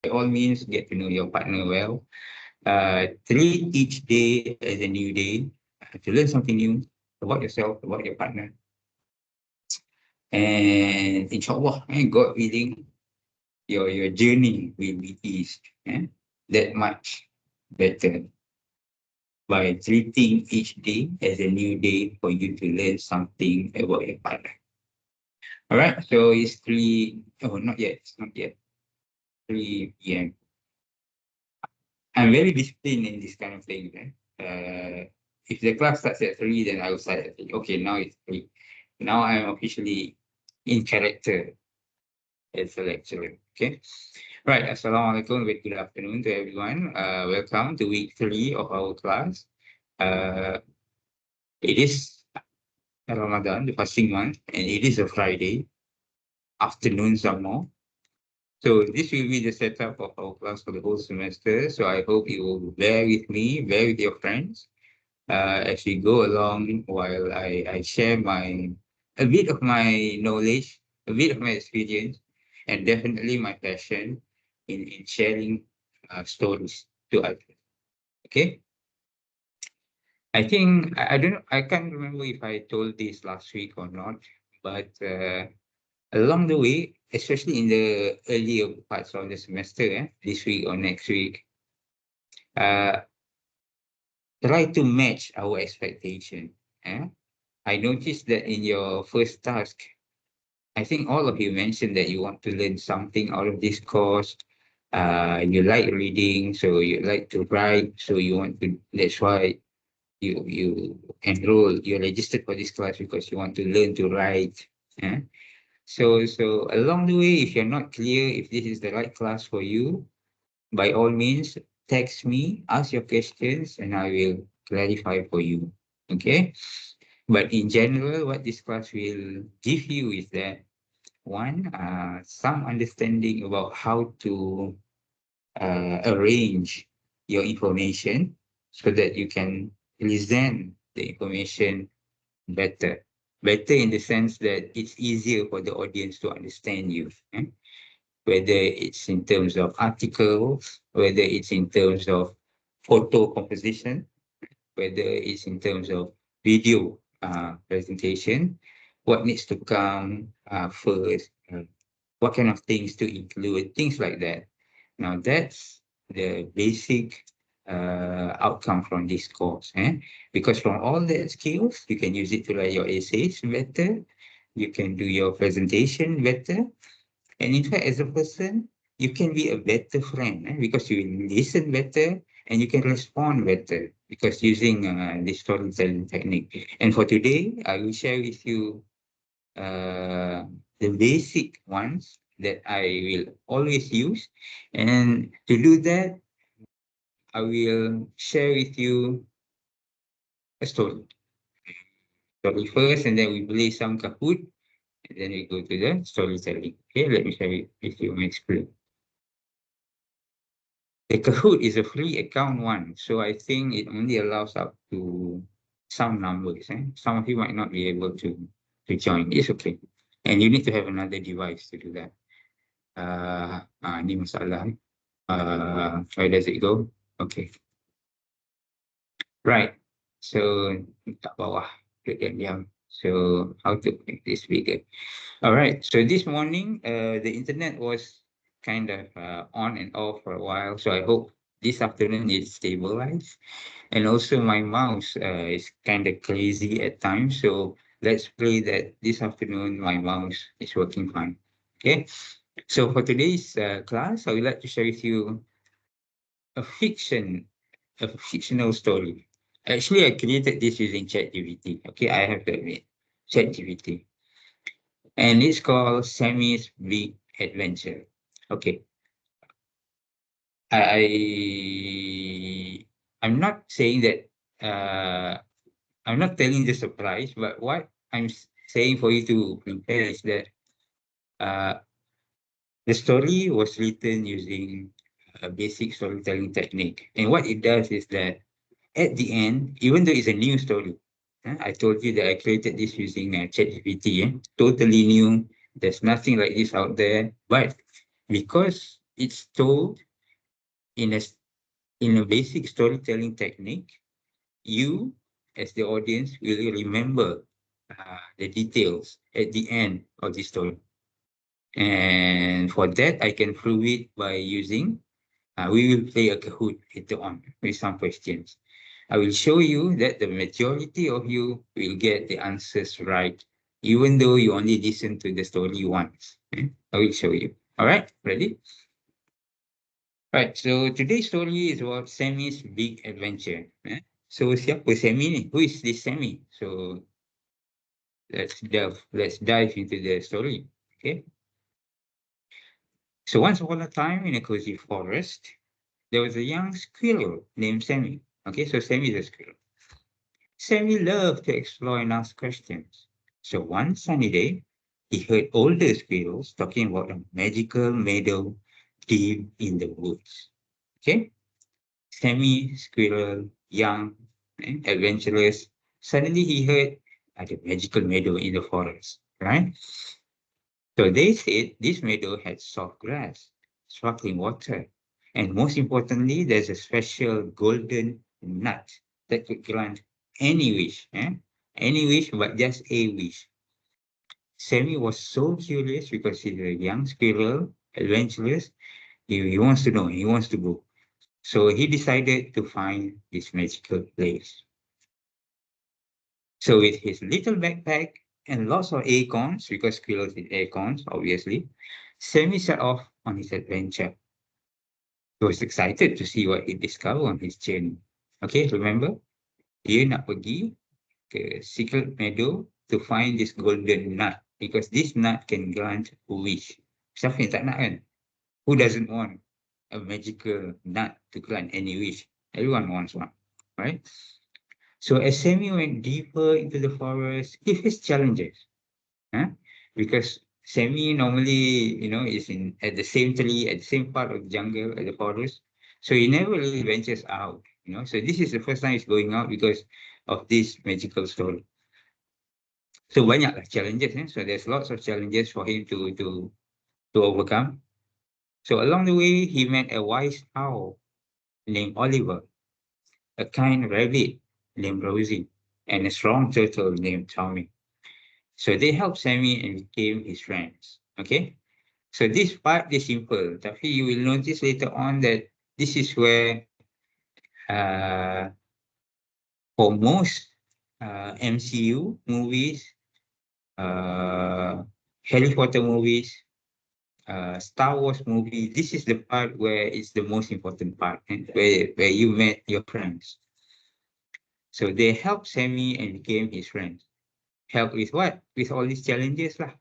by all means, get to know your partner well. Treat each day as a new day to learn something new about yourself, about your partner. And inshallah, God willing, your journey will be eased that much better by treating each day as a new day for you to learn something about your partner. All right, so it's 3, oh, not yet, it's not yet, 3 p.m. I'm very disciplined in this kind of thing. If the class starts at 3, then I will start at 3. Okay, now it's 3. Now I'm officially in character as a lecturer. Okay. Right. Assalamualaikum. Very good afternoon to everyone. Welcome to week 3 of our class. It is Ramadan, the fasting month, and it is a Friday afternoon some more. So this will be the setup of our class for the whole semester. So I hope you will bear with me, bear with your friends as we go along while I share a bit of my knowledge, a bit of my experience, and definitely my passion in sharing stories to others. Okay. I think I don't know, I can't remember if I told this last week or not, but along the way, especially in the earlier parts of the semester, this week or next week, uh, try to match our expectation. I noticed that in your first task, I think all of you mentioned that you want to learn something out of this course. You like reading, so you like to write, so you want to. That's why you enroll, you registered for this class because you want to learn to write. So along the way, if you're not clear if this is the right class for you, by all means, text me, ask your questions, and I will clarify for you. Okay. But in general, what this class will give you is that one, some understanding about how to arrange your information so that you can present the information better. Better in the sense that it's easier for the audience to understand you. Whether it's in terms of articles, whether it's in terms of photo composition, whether it's in terms of video presentation, what needs to come first, what kind of things to include, things like that. Now, that's the basic outcome from this course. Because from all the skills, you can use it to write your essays better, you can do your presentation better, and in fact, as a person, you can be a better friend because you will listen better and you can respond better because using this storytelling technique. And for today, I will share with you the basic ones that I will always use. And to do that, I will share with you a story. Story first, and then we play some Kahoot, and then we go to the storytelling. Okay, let me share it with you my screen. The Kahoot is a free account one, so I think it only allows up to some numbers. Some of you might not be able to join. It's okay. And you need to have another device to do that. Ni masalah. Where does it go? Okay. Right. So, tak bawah. Diam. So, how to make this bigger? All right. So, this morning, the internet was kind of on and off for a while. So, I hope this afternoon it's stabilized. And also, my mouse is kind of crazy at times. So, let's pray that this afternoon my mouse is working fine. Okay. So, for today's class, I would like to share with you a fictional story. Actually, I created this using ChatGPT. Okay, I have to admit, ChatGPT, and it's called Sammy's Big Adventure. Okay, I'm not saying that. I'm not telling the surprise, but what I'm saying for you to prepare is that uh, the story was written using a basic storytelling technique, and what it does is that at the end, even though it's a new story, I told you that I created this using ChatGPT, totally new. There's nothing like this out there. But because It's told in a in a basic storytelling technique. You, as the audience, will remember the details at the end of the story. And for that, I can prove it by using, we will play a Kahoot later on with some questions. I will show you that the majority of you will get the answers right, even though you only listen to the story once. I will show you. All right, ready? Right, so today's story is about Sammy's big adventure. So siapa Sammy ni? Who is this Sammy? So let's dive into the story. Okay. So once upon a time in a cozy forest, there was a young squirrel named Sammy. Okay, so Sammy is a squirrel. Sammy loved to explore and ask questions. So one sunny day, he heard older squirrels talking about a magical meadow deep in the woods. Okay, Sammy, squirrel, young, adventurous. Suddenly he heard the magical meadow in the forest, right? So they said this meadow had soft grass, sparkling water, and most importantly, there's a special golden nut that could grant any wish, any wish, but just a wish. Sammy was so curious because he's a young squirrel, adventurous. He wants to know, he wants to go. So he decided to find this magical place. So with his little backpack and lots of acorns, because squirrels eat acorns, obviously, Sammy set off on his adventure. He was excited to see what he discovered on his journey. Okay, remember? Dia nak pergi ke secret meadow to find this golden nut. Because this nut can grant a wish. Siapa yang tak nak kan? Who doesn't want a magical nut to grant any wish? Everyone wants one, right? So as Sammy went deeper into the forest, he faced challenges. Huh? Because Sammy normally, is in at the same tree, at the same part of the jungle, at the forest. So he never really ventures out. So this is the first time he's going out because of this magical story. So banyaklah challenges. So there's lots of challenges for him to overcome. So along the way, he met a wise owl named Oliver, a kind rabbit named Rosie, and a strong turtle named Tommy. So they helped Sammy and became his friends. Okay. So this part is simple, tapi you will notice later on that this is where uh, for most MCU movies, uh, Harry Potter movies, Star Wars movies, this is the part where it's the most important part, and where you met your friends. So they helped Sammy and became his friends. Help with what? With all these challenges lah.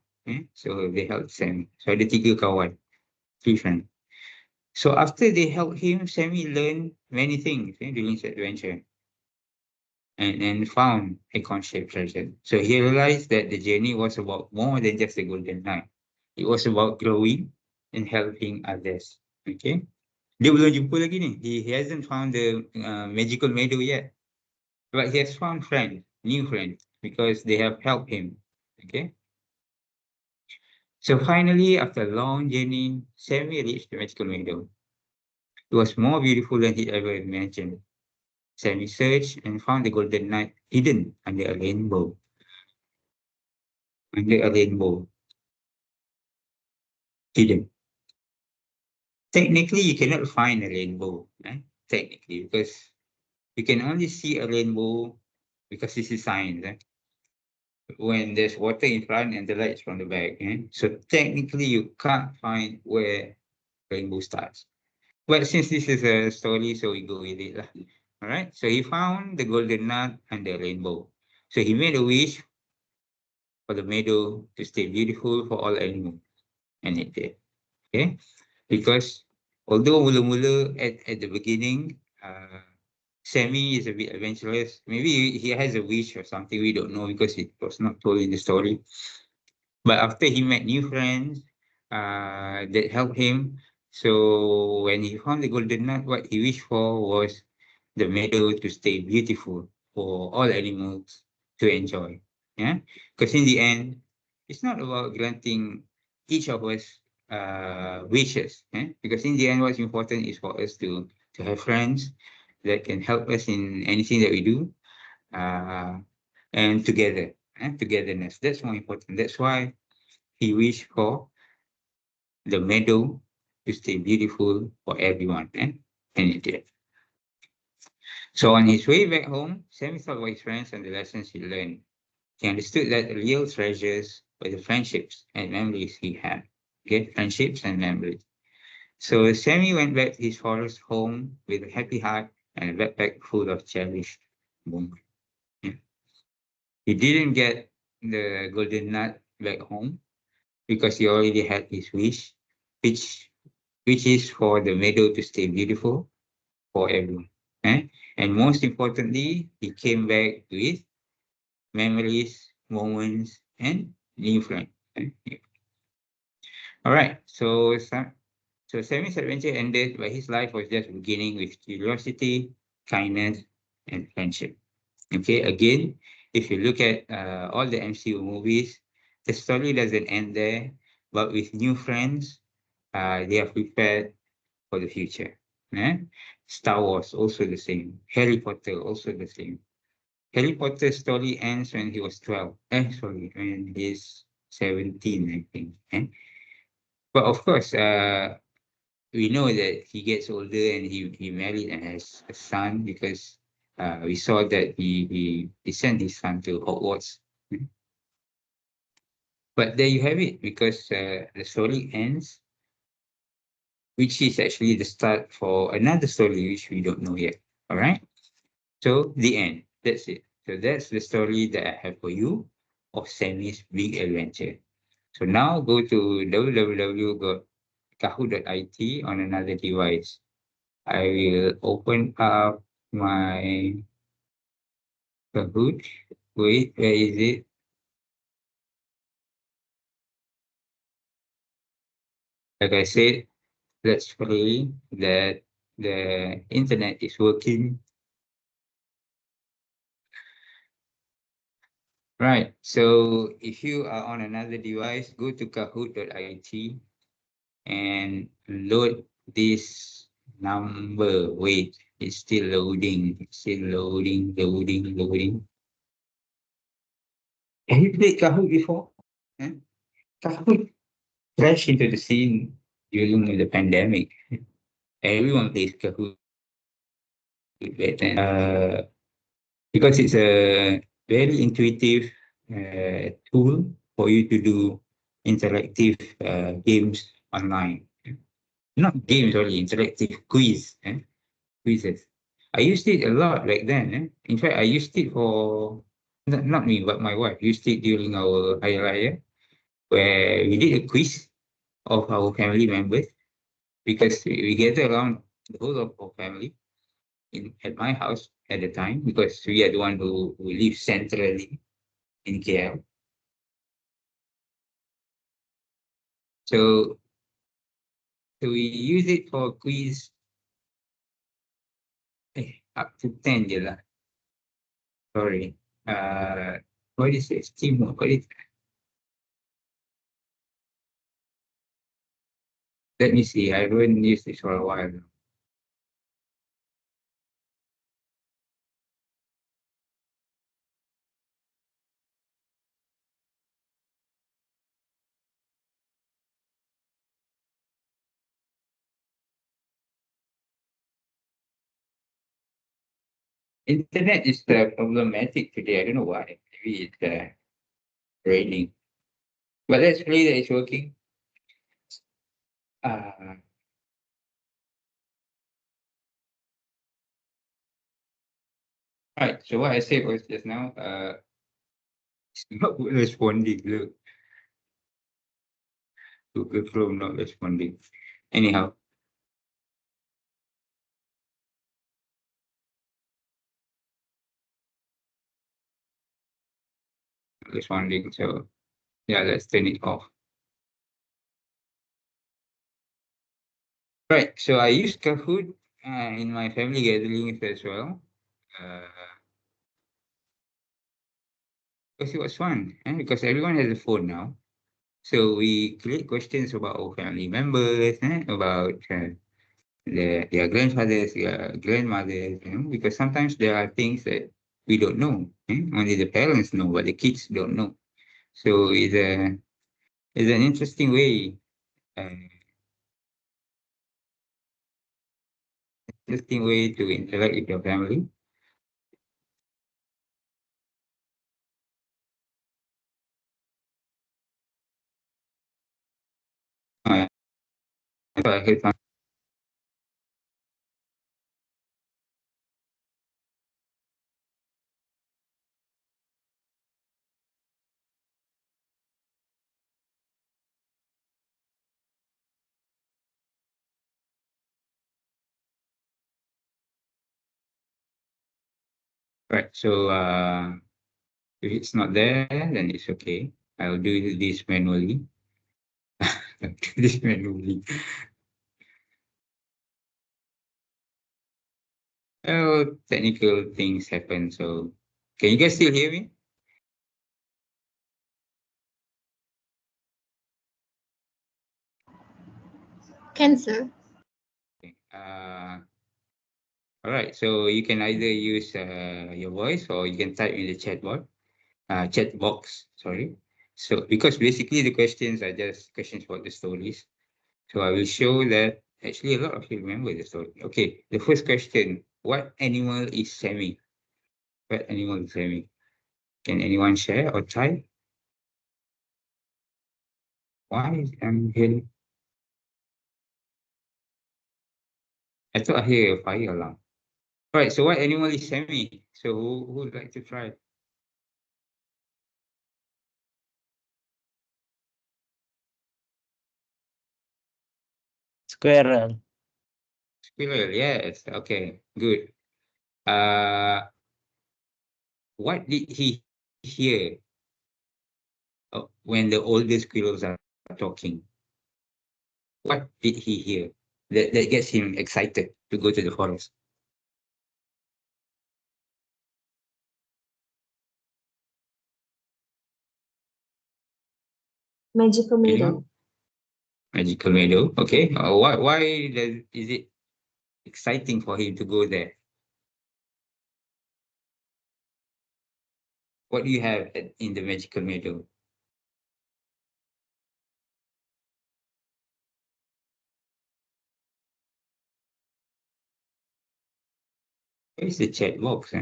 So they helped Sammy. So ada tiga kawan, three friends. So after they helped him, Sammy learned many things during his adventure and found a concept treasure. So he realized that the journey was about more than just the golden knight. It was about growing and helping others. Okay. Dia belum jumpa lagi ni. He hasn't found the magical meadow yet. But he has found friends, new friends, because they have helped him. Okay. So finally, after a long journey, Sammy reached the magical meadow. It was more beautiful than he ever imagined. Sammy searched and found the golden knight hidden under a rainbow. Under a rainbow. Hidden. Technically, you cannot find a rainbow. Technically, because you can only see a rainbow because this is science. When there's water in front and the lights from the back. So technically, you can't find where rainbow starts. But since this is a story, so we go with it. All right. So he found the golden nut and the rainbow. So he made a wish for the meadow to stay beautiful for all animals. And it did. Okay. Because although mula-mula at the beginning, Sammy is a bit adventurous. Maybe he has a wish or something we don't know because it was not told in the story. But after he met new friends that helped him, so when he found the golden nut, what he wished for was the meadow to stay beautiful for all animals to enjoy. Yeah, because in the end, it's not about granting each of us wishes. Because in the end, what's important is for us to have friends that can help us in anything that we do, uh, and together, togetherness. That's more important. That's why he wished for the meadow to stay beautiful for everyone. And it did. So on his way back home, Sammy thought about his friends and the lessons he learned. He understood that the real treasures were the friendships and memories he had. Okay, friendships and memories. So Sammy went back to his forest home with a happy heart and a backpack full of cherished moments. Yeah. He didn't get the golden nut back home because he already had his wish, which which is for the meadow to stay beautiful for everyone. And most importantly, he came back with memories, moments, and new friends. Yeah. All right. So Sammy's adventure ended, but his life was just beginning with curiosity, kindness, and friendship. Okay. Again, if you look at all the MCU movies, the story doesn't end there, but with new friends, they are prepared for the future. Eh? Star Wars also the same. Harry Potter also the same. Harry Potter's story ends when he was 12. Sorry, when he's 17, I think. But of course, we know that he gets older and he married and has a son because we saw that he sent his son to Hogwarts. Mm. But there you have it, because the story ends, which is actually the start for another story which we don't know yet. All right. So the end. That's it. So that's the story that I have for you of Sammy's big adventure. So now go to www.kahoot.it on another device. I will open up my Kahoot. Wait, where is it? Like I said, let's pray that the internet is working. Right. So if you are on another device, go to kahoot.it and load this number. Wait, it's still loading. It's still loading. Have you played Kahoot before? Eh? Kahoot crashed into the scene during the pandemic. Everyone plays Kahoot back then. Because it's a very intuitive tool for you to do interactive games online. Not games only, interactive quizzes. I used it a lot back then. In fact, I used it for not me, but my wife used it during our Hari Raya, where we did a quiz of our family members because we gathered around the whole of our family at my house at the time because we are the one who live centrally in KL. So, so we use it for quiz up to 10 je lah. Sorry. What is it? Steam? What is Let me see. I haven't used this for a while. Internet is problematic today. I don't know why. Maybe it's raining. But let's play that it's working. Uh, right. So what I said was just now, it's not responding. Look, Google Chrome not responding. Anyhow, not responding. So yeah, let's turn it off. Right. So I use Kahoot in my family gatherings as well. Uh, because it was fun. Because everyone has a phone now. So we create questions about our family members, about their grandfathers, their grandmothers, because sometimes there are things that we don't know. Only the parents know, but the kids don't know. So it's an interesting way to interact with your family. Uh, I heard some, right. So if it's not there, then it's okay. I'll do this manually. Do this manually. Oh, technical things happen. So can you guys still hear me? Can, sir. Okay. All right. So you can either use your voice or you can type in the chat box. Sorry. So because basically the questions are just questions about the stories. So I will show that actually a lot of you remember the story. Okay. The first question: what animal is Sammy? What animal is Sammy? Can anyone share or type? Why is here? I thought I hear a fire alarm. All right. So what animal is Sammy? So who would like to try? Squirrel. Squirrel. Yes. Okay. Good. Uh, what did he hear when the older squirrels are talking? What did he hear that gets him excited to go to the forest? Magical Anyone? Meadow. Magical meadow. Okay. Is it exciting for him to go there? What do you have in the magical meadow? Where's the chat box?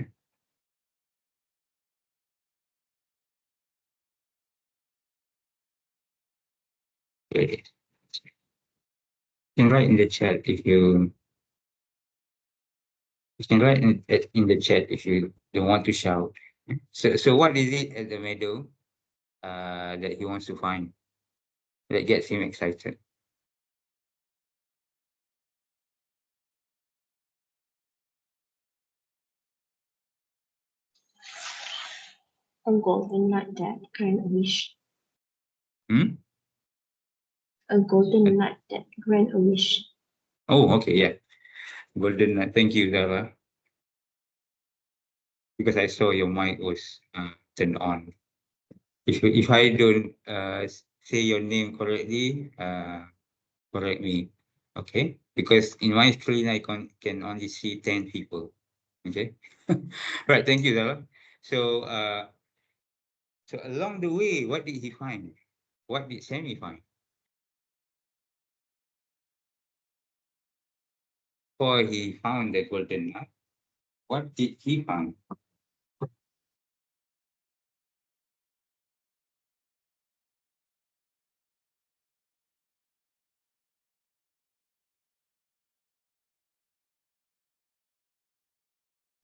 You can write in the chat if you can write in the chat if you don't want to shout. So what is it at the meadow that he wants to find that gets him excited? A golden nut that grant a wish. Hmm? A golden nut that grant a wish. Oh, okay, yeah. Golden. Thank you, Zara, because I saw your mic was turned on. If I don't say your name correctly, correct me, okay? Because in my screen I can only see 10 people. Okay. Right. Thank you, Zara. So so along the way, what did he find? What did Sammy find? Before he found the golden nut, what did he find?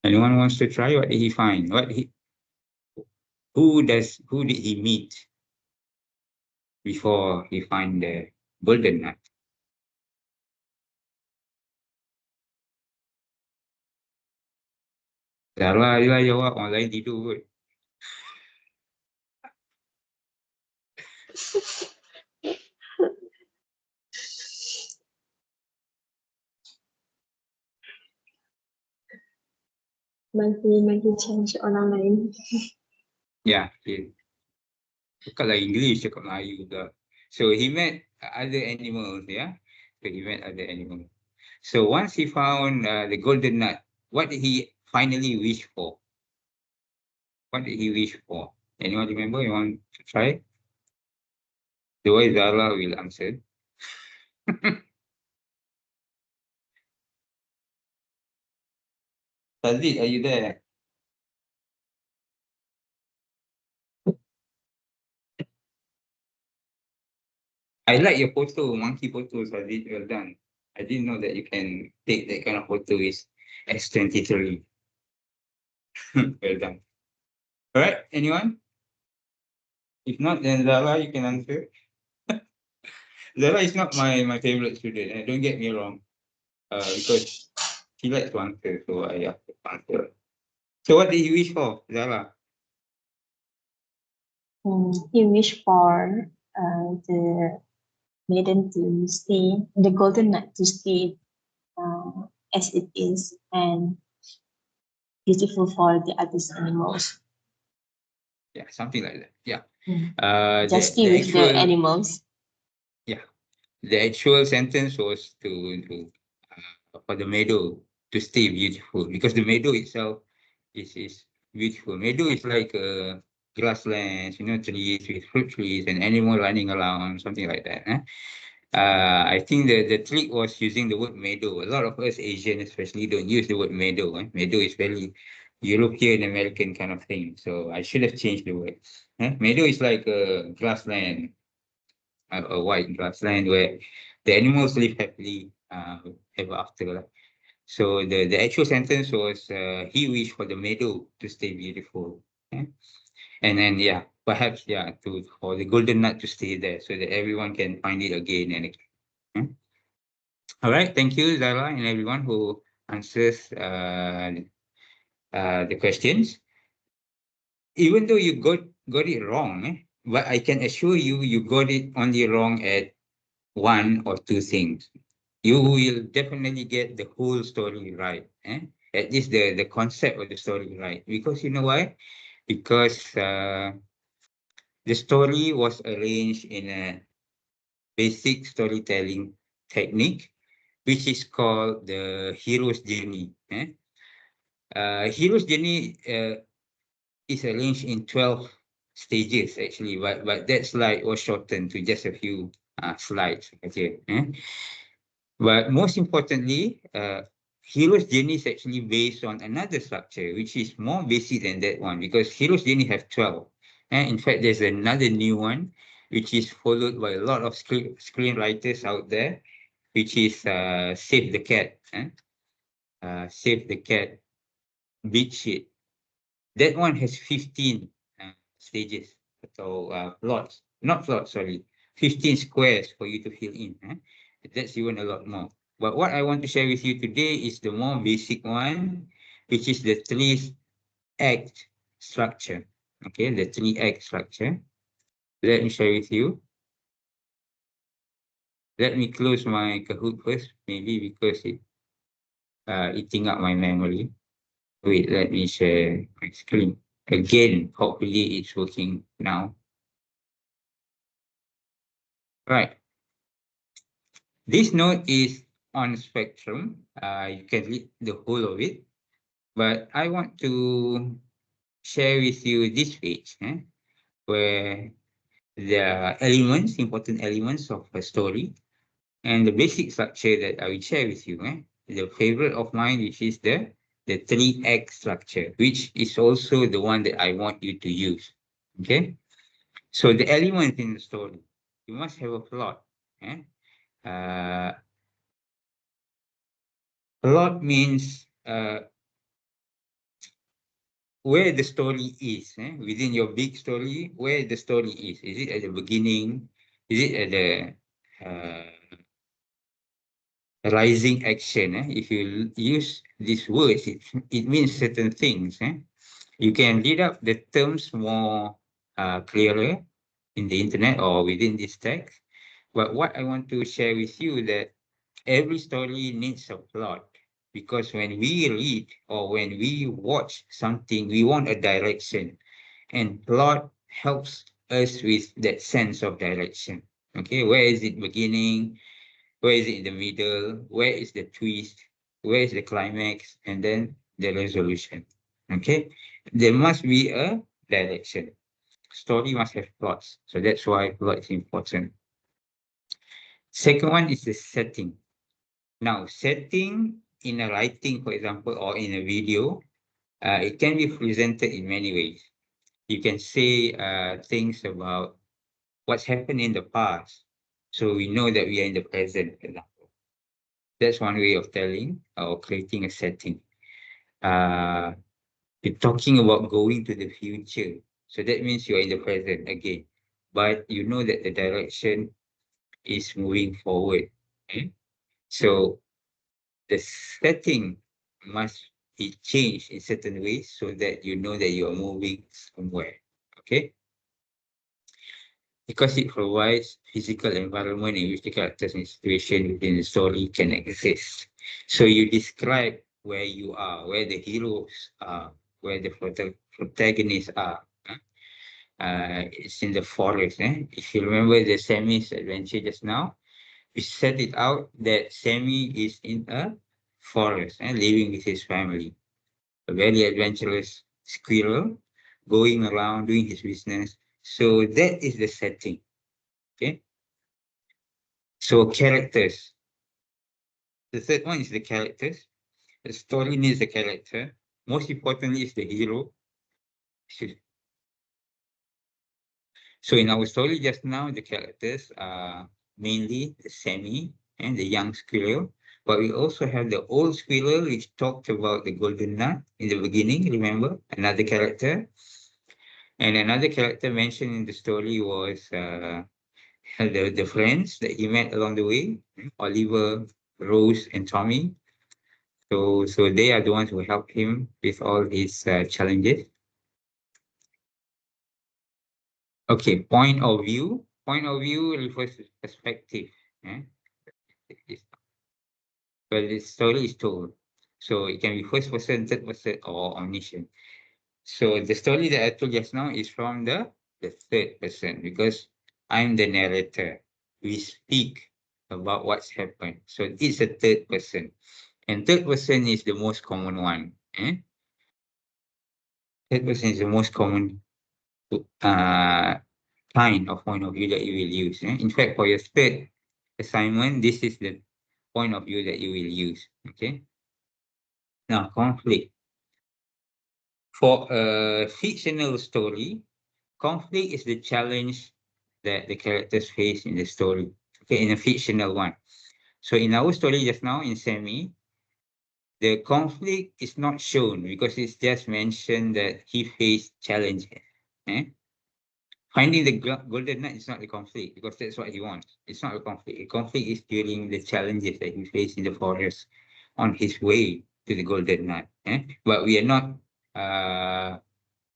Anyone wants to try? What did he find? Who did he meet before he find the golden nut? Zara lah jawab, orang lain tidur kot. Bagi chance orang lain. Ya, yeah, cakap lah English, cakap Melayu juga. So he met other animals, yeah. So he met other animals. So once he found the golden nut, what did he finally wish for? What did he wish for? Anyone remember? You want to try? The way Zala will answer. Sadiq, are you there? I like your photo, monkey photo, Sadiq. Well done. I didn't know that you can take that kind of photo with S23. Well done. All right, anyone? If not, then Zara, you can answer. Zara is not my favorite student. Don't get me wrong. Because she likes to answer, so I have to answer. So what did you wish for, Zara? He wished for the maiden to stay, the golden nut to stay as it is and beautiful for the other animals. Yeah, something like that. Yeah. Mm. The Just stay with the actual animals. yeah, the actual sentence was to for the meadow to stay beautiful because the meadow itself is beautiful. Meadow is like grasslands, trees with fruit trees and animal running around, something like that. I think the trick was using the word meadow. A lot of us Asian especially don't use the word meadow. Meadow is very European American kind of thing. So I should have changed the word. Meadow is like a grassland, a white grassland where the animals live happily ever after. So the actual sentence was he wished for the meadow to stay beautiful. Yeah? And then yeah, perhaps yeah, to for the golden nut to stay there so that everyone can find it again and again. Yeah? All right, thank you, Zara, and everyone who answers the questions. Even though you got it wrong, but I can assure you, you got it only wrong at one or two things. You will definitely get the whole story right. At least the concept of the story right. Because you know why? Because the story was arranged in a basic storytelling technique, which is called the hero's journey. Hero's journey is arranged in 12 stages actually, but that slide was shortened to just a few slides. Okay. But most importantly, Hero's Journey is actually based on another structure, which is more basic than that one, because Hero's Journey have 12. And in fact, there's another new one, which is followed by a lot of screenwriters out there, which is Save the Cat. Save the Cat, Big Shit. That one has 15 stages, so plots, not plots, sorry, 15 squares for you to fill in. That's even a lot more. But what I want to share with you today is the more basic one, which is the three-act structure. Okay, the three-act structure. Let me share with you. Let me close my Kahoot first, maybe because it eating up my memory. Wait, let me share my screen. Again, hopefully it's working now. Right. This note is on spectrum. You can read the whole of it, but I want to share with you this page, where there are elements, important elements of a story, and the basic structure that I will share with you. The favorite of mine, which is the three-act structure, which is also the one that I want you to use. Okay, so the elements in the story, you must have a plot. Uh, Plot means where the story is, within your big story, where the story is. Is it at the beginning? Is it at the rising action? If you use these words, it means certain things. You can read up the terms more clearer in the internet or within this text. But what I want to share with you that every story needs a plot because when we read or when we watch something, we want a direction, and plot helps us with that sense of direction. Okay, where is it beginning? Where is it in the middle? Where is the twist? Where is the climax? And then the resolution. Okay, there must be a direction. Story must have plots. So that's why plot is important. Second one is the setting. Now, setting in a writing, for example, or in a video, it can be presented in many ways. You can say things about what's happened in the past. So we know that we are in the present, for example. That's one way of telling or creating a setting. Uh, you're talking about going to the future. So that means you are in the present again. But you know that the direction is moving forward. Okay? So the setting must be changed in certain ways so that you know that you are moving somewhere. Okay? Because it provides physical environment in which the characters and situation within the story can exist. So you describe where you are, where the heroes are, where the protagonists are. It's in the forest. If you remember the Sammy's adventure just now, we set it out that Sammy is in a forest and living with his family. A very adventurous squirrel going around doing his business. So that is the setting. Okay. So characters. The third one is the characters. The story needs a character. Most importantly is the hero. So in our story just now, the characters are mainly Sammy and the young squirrel. But we also have the old squirrel, which talked about the golden nut in the beginning, remember? Another character. And another character mentioned in the story was the friends that he met along the way, Oliver, Rose, and Tommy. So they are the ones who help him with all his challenges. Okay, point of view. Point of view refers to perspective. eh? It's- Well, the story is told. So it can be first person, third person, or omniscient. So the story that I told just now is from the third person because I'm the narrator. We speak about what's happened. So it's a third person. And third person is the most common one. Third person is the most common uh, kind of point of view that you will use. In fact, for your third assignment, this is the point of view that you will use. Okay. Now, conflict. For a fictional story, conflict is the challenge that the characters face in the story. Okay, in a fictional one. So in our story just now in Semi, the conflict is not shown because it's just mentioned that he faced challenges. Eh? Finding the golden nut is not the conflict because that's what he wants. It's not a conflict. A conflict is during the challenges that he faced in the forest on his way to the golden nut. But we are not uh,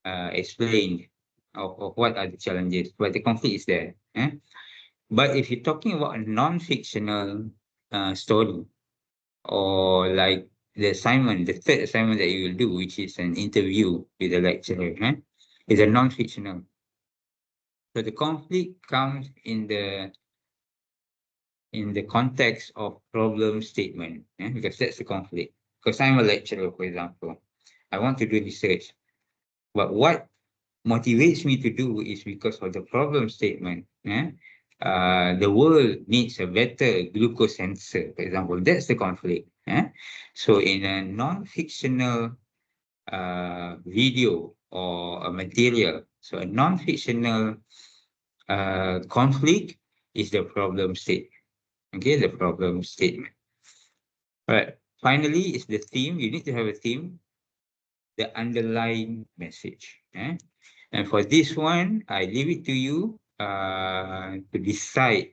explained of what are the challenges, but the conflict is there. But if you're talking about a non-fictional story or like the assignment, the third assignment that you will do, which is an interview with the lecturer, is a non-fictional. So the conflict comes in the context of problem statement, because that's the conflict. Because I'm a lecturer, for example, I want to do research, but what motivates me to do is because of the problem statement. The world needs a better glucose sensor, for example. That's the conflict. So in a non-fictional video or a material, so a non-fictional conflict is the problem statement. Okay, the problem statement. All right. Finally, is the theme. You need to have a theme, the underlying message. And for this one, I leave it to you to decide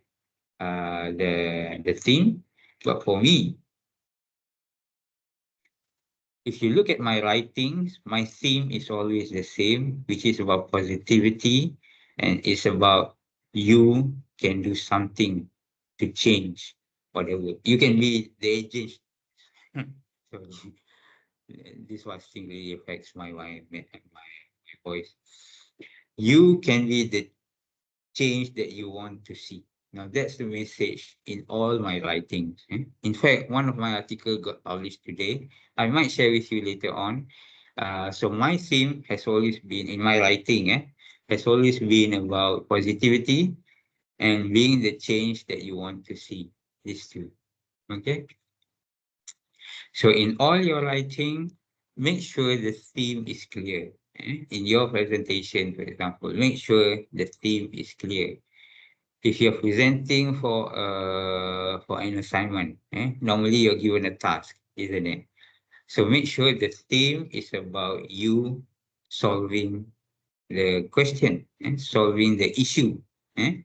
the theme. But for me, if you look at my writings, my theme is always the same, which is about positivity and it's about you can do something to change whatever. You can be the agent. Sorry. This was thing really affects my voice. You can be the change that you want to see. Now that's the message in all my writings. In fact, one of my articles got published today. I might share with you later on. So my theme has always been in my writing, has always been about positivity and being the change that you want to see. These two. Okay. So in all your writing, make sure the theme is clear. In your presentation, for example, make sure the theme is clear. If you're presenting for an assignment, normally you're given a task, isn't it? So make sure the theme is about you solving the question, solving the issue, eh?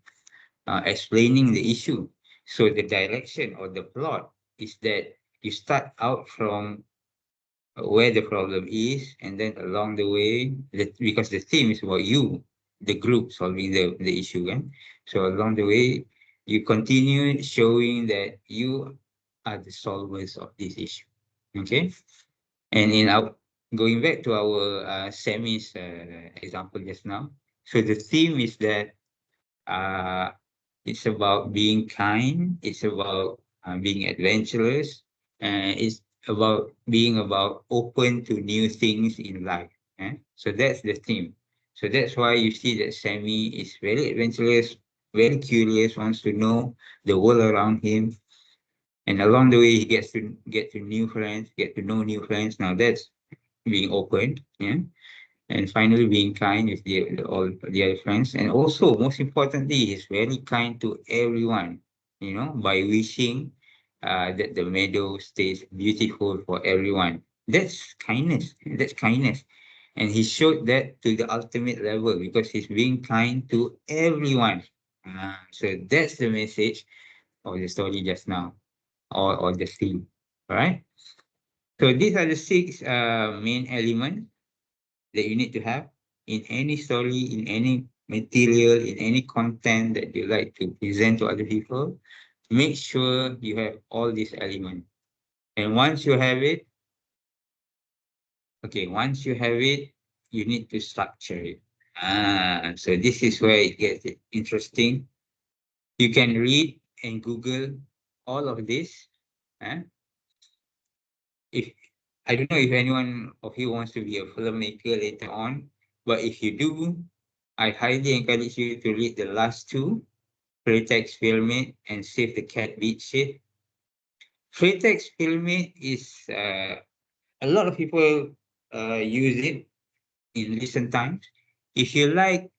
Explaining the issue. So the direction or the plot is that you start out from where the problem is, and then along the way, because the theme is about you, the group solving the issue. So along the way, you continue showing that you are the solvers of this issue. Okay. And in our going back to our semis example just now, so the theme is that uh, it's about being kind. It's about being adventurous. It's about open to new things in life. So that's the theme. So that's why you see that Sammy is very adventurous, very curious, wants to know the world around him. And along the way, he gets to get to new friends, get to know new friends. Now that's being open. Yeah, and finally being kind with all the other friends. And also, most importantly, he's very kind to everyone, by wishing that the meadow stays beautiful for everyone. That's kindness. That's kindness. And he showed that to the ultimate level because he's being kind to everyone. So that's the message of the story just now, or the theme. All right. So these are the six main elements that you need to have in any story, in any material, in any content that you like to present to other people. Make sure you have all these elements. And once you have it, once you have it, you need to structure it. So this is where it gets interesting. You can read and Google all of this. eh? If I don't know if anyone of you wants to be a filmmaker later on, but if you do, I highly encourage you to read the last two, Freitex Filmate and Save the Cat Beat Shit. Freitex Filmate is a lot of people use it in recent times. If you like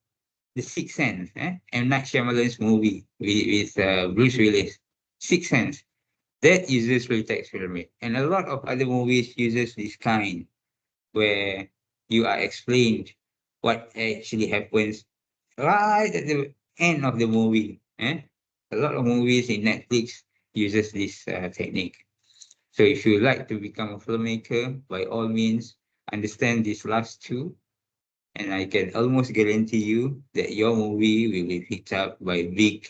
The Sixth Sense, M. Night Shyamalan's movie with Bruce Willis, Sixth Sense, that uses Freitex Filmate. And a lot of other movies uses this kind where you are explained what actually happens right at the end of the movie. A lot of movies in Netflix uses this technique. So if you like to become a filmmaker, by all means, understand these last two, and I can almost guarantee you that your movie will be picked up by big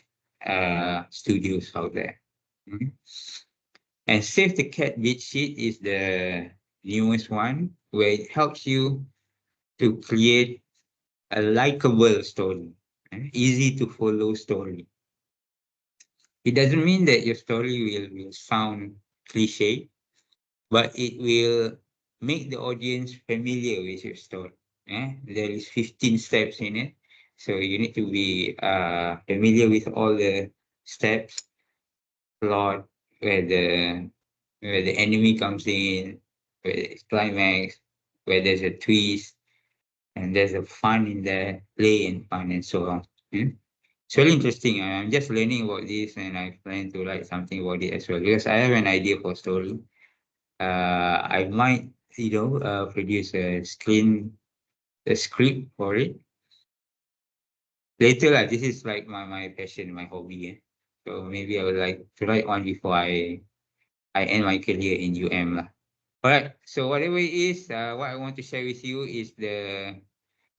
studios out there. Mhm. And Save the Cat Beat Sheet is the newest one, where it helps you to create a likable story, easy to follow story. It doesn't mean that your story will sound cliche, but it will make the audience familiar with your story. There is 15 steps in it. So you need to be familiar with all the steps, plot, where the enemy comes in, where there's climax, where there's a twist, and there's a fun in there, play and fun and so on. It's really interesting. I'm just learning about this, and I plan to write something about it as well because I have an idea for a story. I might, produce a script for it later. This is like my passion, my hobby. So maybe I would like to write one before I end my career in UM. Lah. All right. So whatever it is, what I want to share with you is the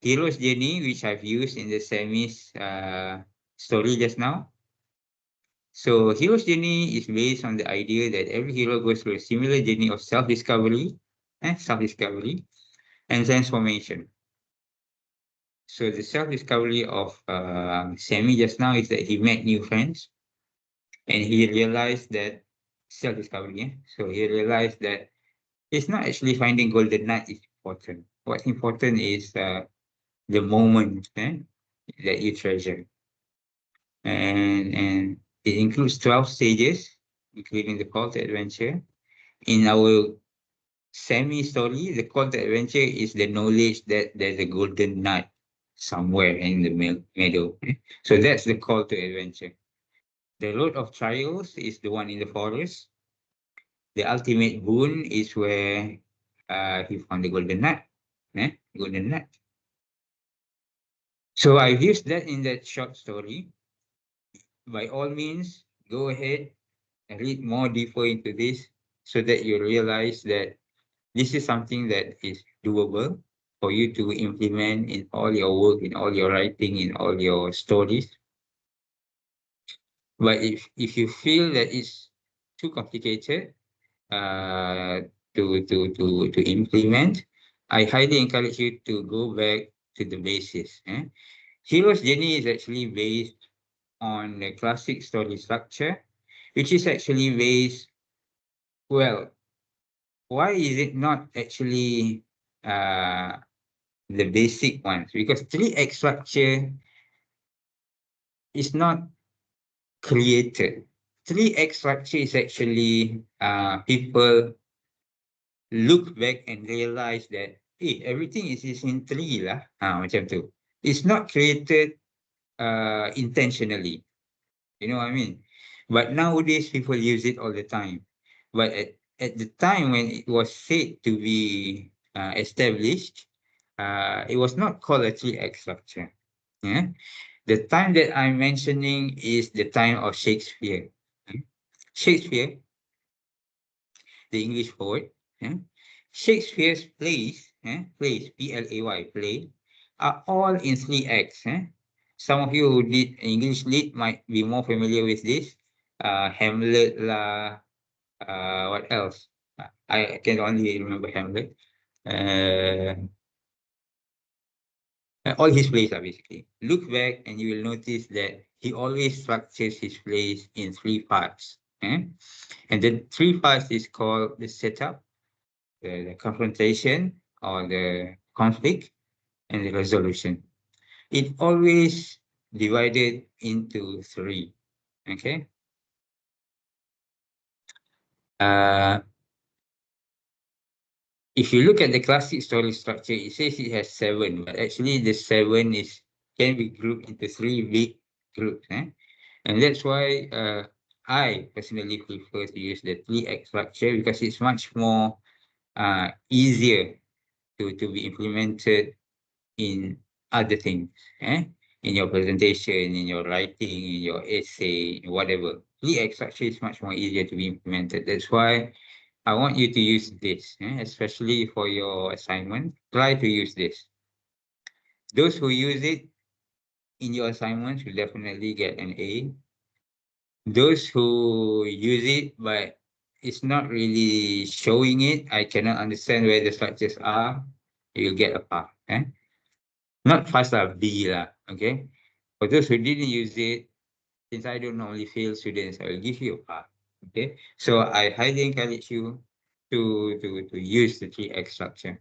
hero's journey, which I've used in the semis story just now. So hero's journey is based on the idea that every hero goes through a similar journey of self-discovery and transformation. So the self-discovery of Sammy just now is that he met new friends and he realized that self-discovery. So he realized that it's not actually finding golden nut is important. What's important is the moment that you treasure. And it includes 12 stages, including the call to adventure. In our Sammy story, the call to adventure is the knowledge that there's a golden nut somewhere in the meadow. So that's the call to adventure. The road of trials is the one in the forest. The ultimate boon is where he found the golden nut. Golden nut. So I've used that in that short story. By all means, go ahead and read more deeper into this so that you realize that this is something that is doable for you to implement in all your work, in all your writing, in all your stories. But if you feel that it's too complicated uh, to implement, I highly encourage you to go back to the basis. Hero's journey is actually based on the classic story structure, which is actually based, well, why is it not actually uh, the basic ones? Because 3x structure is not created. 3x structure is actually people look back and realize that, everything is in three lah. Macam tu. It's not created intentionally. You know what I mean? But nowadays people use it all the time. But at the time when it was said to be established, it was not called a 3x structure. Yeah. The time that I'm mentioning is the time of Shakespeare. Shakespeare, the English poet, Shakespeare's plays, Play, play, are all in 3 acts. Some of you who did English lit might be more familiar with this. Hamlet lah, what else? I can only remember Hamlet. Uh, all his plays are basically. Look back and you will notice that he always structures his plays in 3 parts. And the 3 parts is called the setup, the confrontation or the conflict, and the resolution. It always divided into three. Okay. Uh, if you look at the classic story structure, it says it has 7, but actually the 7 is can be grouped into 3 big groups. And that's why I personally prefer to use the 3 act structure because it's much more easier to be implemented in other things, in your presentation, in your writing, in your essay, whatever. 3 act structure is much more easier to be implemented. That's why I want you to use this, especially for your assignment. Try to use this. Those who use it in your assignments will definitely get an A. Those who use it but it's not really showing it, I cannot understand where the structures are, you'll get a pass. Not pass lah, B lah. Okay. For those who didn't use it, since I don't normally fail students, I will give you a pass. Okay. So I highly encourage you to use the 3X structure.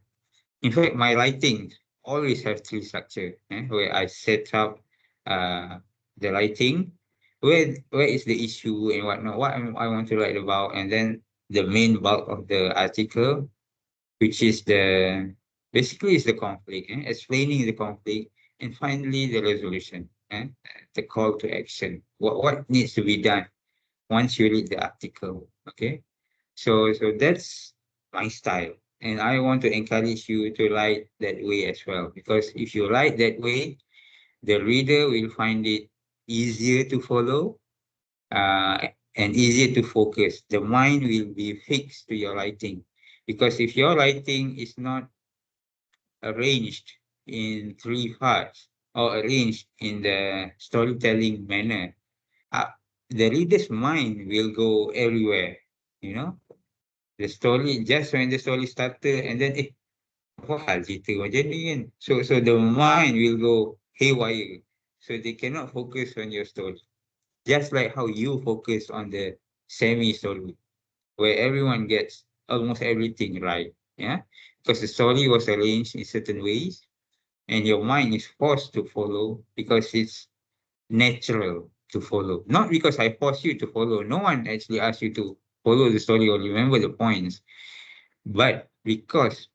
In fact, my writing always have 3 structure, where I set up the writing, where is the issue and whatnot, what I want to write about, and then the main bulk of the article, which is basically is the conflict, explaining the conflict, and finally the resolution, the call to action, what needs to be done once you read the article. Okay. So that's my style. And I want to encourage you to write that way as well. Because if you write that way, the reader will find it easier to follow and easier to focus. The mind will be fixed to your writing. Because if your writing is not arranged in 3 parts or arranged in the storytelling manner, uh, the reader's mind will go everywhere, you know. The story, just when the story started, and then apa hal cerita macam ni kan. So the mind will go haywire. So they cannot focus on your story. Just like how you focus on the semi story, where everyone gets almost everything right. Yeah. Because the story was arranged in certain ways and your mind is forced to follow because it's natural to follow. Not because I force you to follow. No one actually asked you to follow the story or remember the points, but because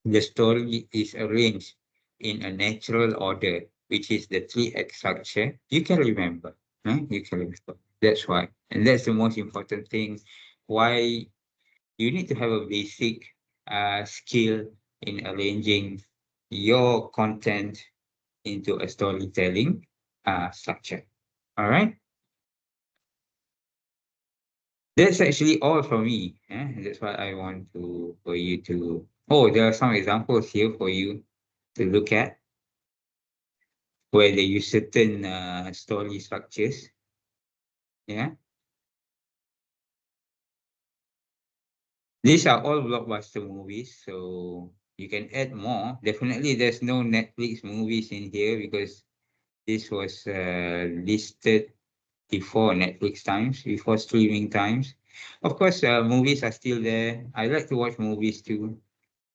the story is arranged in a natural order, which is the three act structure, you can remember. Huh? You can remember. That's why. And that's the most important thing. Why you need to have a basic skill in arranging your content into a storytelling structure. All right. That's actually all for me. That's what I want to for you to. Oh, there are some examples here for you to look at where they use certain story structures. Yeah, these are all blockbuster movies, so you can add more. Definitely, there's no Netflix movies in here because this was listed before Netflix times, before streaming times. Of course, movies are still there. I like to watch movies too.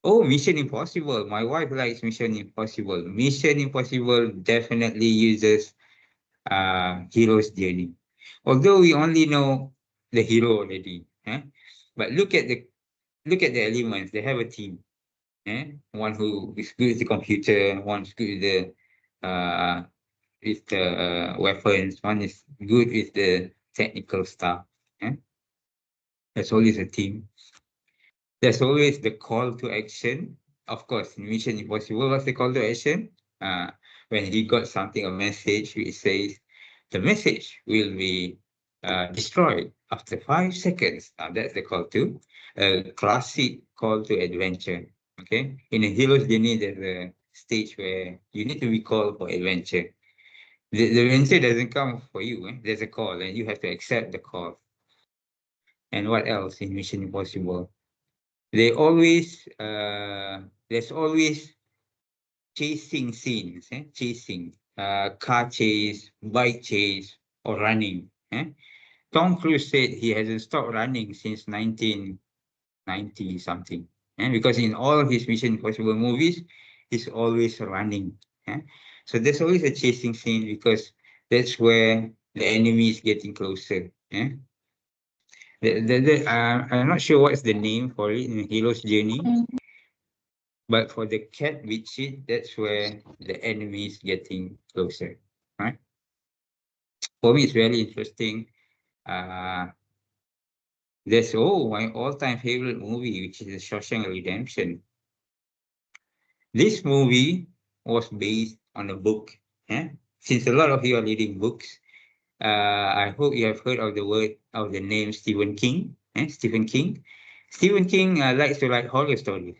Oh, Mission Impossible. My wife likes Mission Impossible. Mission Impossible definitely uses hero's journey. Although we only know the hero already. But look at the elements. They have a team. One who is good with the computer, one's good with the weapons, one is good with the technical stuff. Eh? There's always a team. There's always the call to action. Of course, in Mission Impossible, what's the call to action? Uh, when he got something, a message which says the message will be destroyed after 5 seconds. That's the call to a classic call to adventure. Okay, in a hero's journey, there's a stage where you need to be called for adventure. The adventure doesn't come for you. There's a call, and you have to accept the call. And what else in Mission Impossible? There's always chasing scenes, chasing, car chase, bike chase, or running. Tom Cruise said he hasn't stopped running since 1990 something. Because in all his Mission Impossible movies, he's always running. So there's always a chasing scene because that's where the enemy is getting closer. I'm not sure what's the name for it in Hero's Journey. Mm. But for the cat with shit, that's where the enemy is getting closer, right? For me, it's very interesting. Uh, there's my all-time favorite movie, which is The Shawshank Redemption. This movie was based on a book. Since a lot of you are reading books, I hope you have heard of the name Stephen King. Stephen King. Stephen King likes to write horror stories.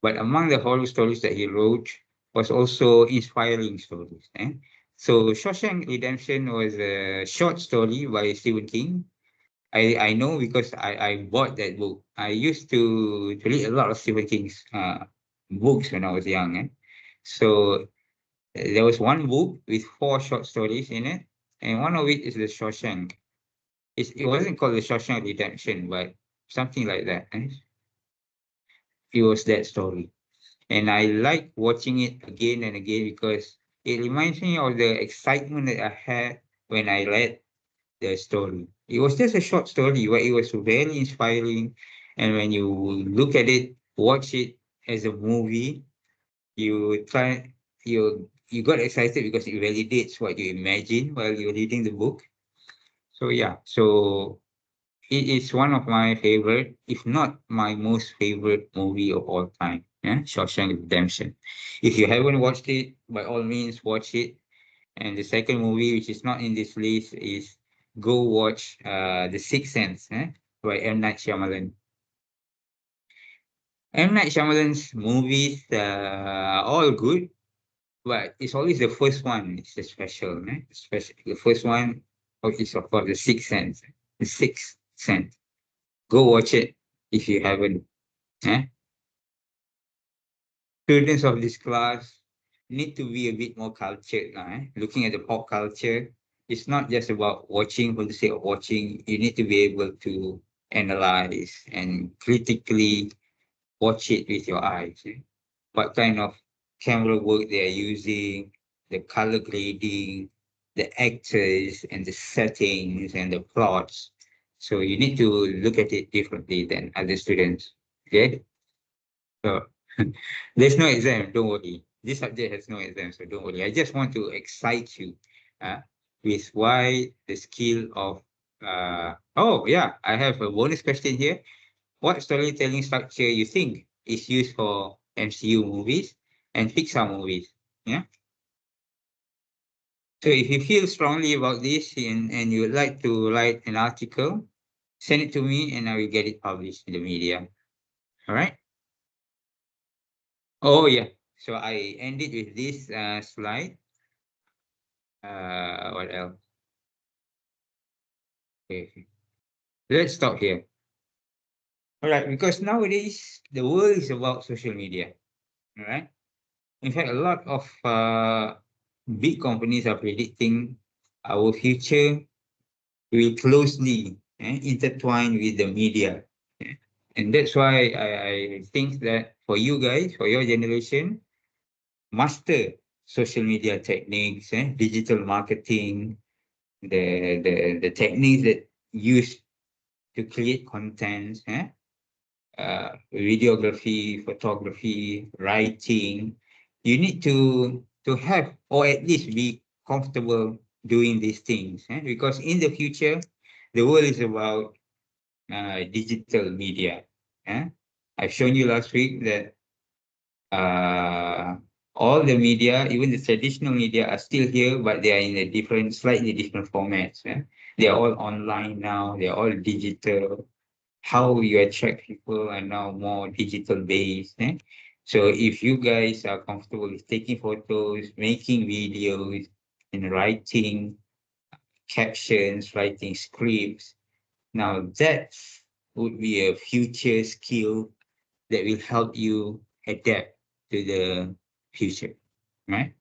But among the horror stories that he wrote was also inspiring stories. So Shawshank Redemption was a short story by Stephen King. I know because I bought that book. I used to read a lot of Stephen King's books when I was young. So there was one book with four short stories in it, and one of it is the Shawshank. It wasn't called the Shawshank Redemption, but something like that. It was that story. And I like watching it again and again because it reminds me of the excitement that I had when I read the story. It was just a short story, but it was very inspiring. And when you look at it, watch it as a movie, you got excited because it validates what you imagine while you're reading the book. So yeah, so it is one of my favorite, if not my most favorite movie of all time. Shawshank Redemption. If you haven't watched it, by all means watch it. And the second movie, which is not in this list, is go watch The Sixth Sense, by M. Night Shyamalan. M. Night Shyamalan's movies all good, but it's always the first one. It's the special, special. The first one is of course The Sixth Sense. The Sixth Sense. Go watch it if you haven't. Eh? students of this class need to be a bit more cultured now. Looking at the pop culture, it's not just about watching for the sake of watching. You need to be able to analyze and critically watch it with your eyes. What kind of camera work they are using, the color grading, the actors and the settings and the plots. So you need to look at it differently than other students. Okay? So there's no exam, don't worry. This subject has no exam, so don't worry. I just want to excite you uh, with why the skill of oh yeah, I have a bonus question here. What storytelling structure you think is used for MCU movies and Pixar movies? Yeah. So if you feel strongly about this and you would like to write an article, send it to me and I will get it published in the media. All right. Oh yeah. So I ended with this slide. What else? Okay. Let's stop here. All right. Because nowadays the world is about social media. All right. In fact, a lot of big companies are predicting our future will closely intertwine with the media. eh. And that's why I think that for you guys, for your generation, master social media techniques, digital marketing, the techniques that used to create content, videography, photography, writing. You need to have or at least be comfortable doing these things, because in the future, the world is about digital media. Eh? I've shown you last week that uh, all the media, even the traditional media, are still here, but they are in a different, slightly different formats. They are all online now. They are all digital. How you attract people are now more digital based. So if you guys are comfortable with taking photos, making videos, and writing captions, writing scripts, now that would be a future skill that will help you adapt to the future, right?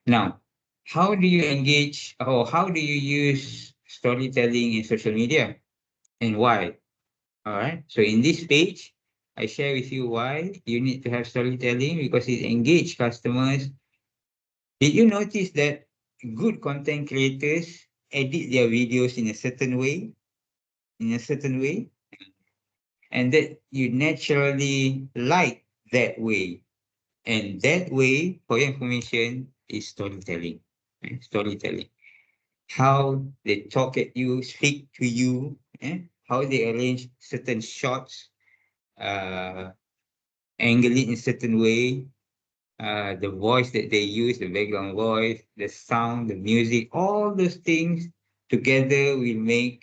Now, how do you engage or how do you use storytelling in social media and why? All right. So in this page, I share with you why you need to have storytelling because it engage customers. Did you notice that good content creators edit their videos in a certain way, and that you naturally like that way? And that way, for your information, is storytelling. Storytelling. How they talk at you, speak to you, how they arrange certain shots, uh, angle it in certain way, the voice that they use, the background voice, the sound, the music, all those things together will make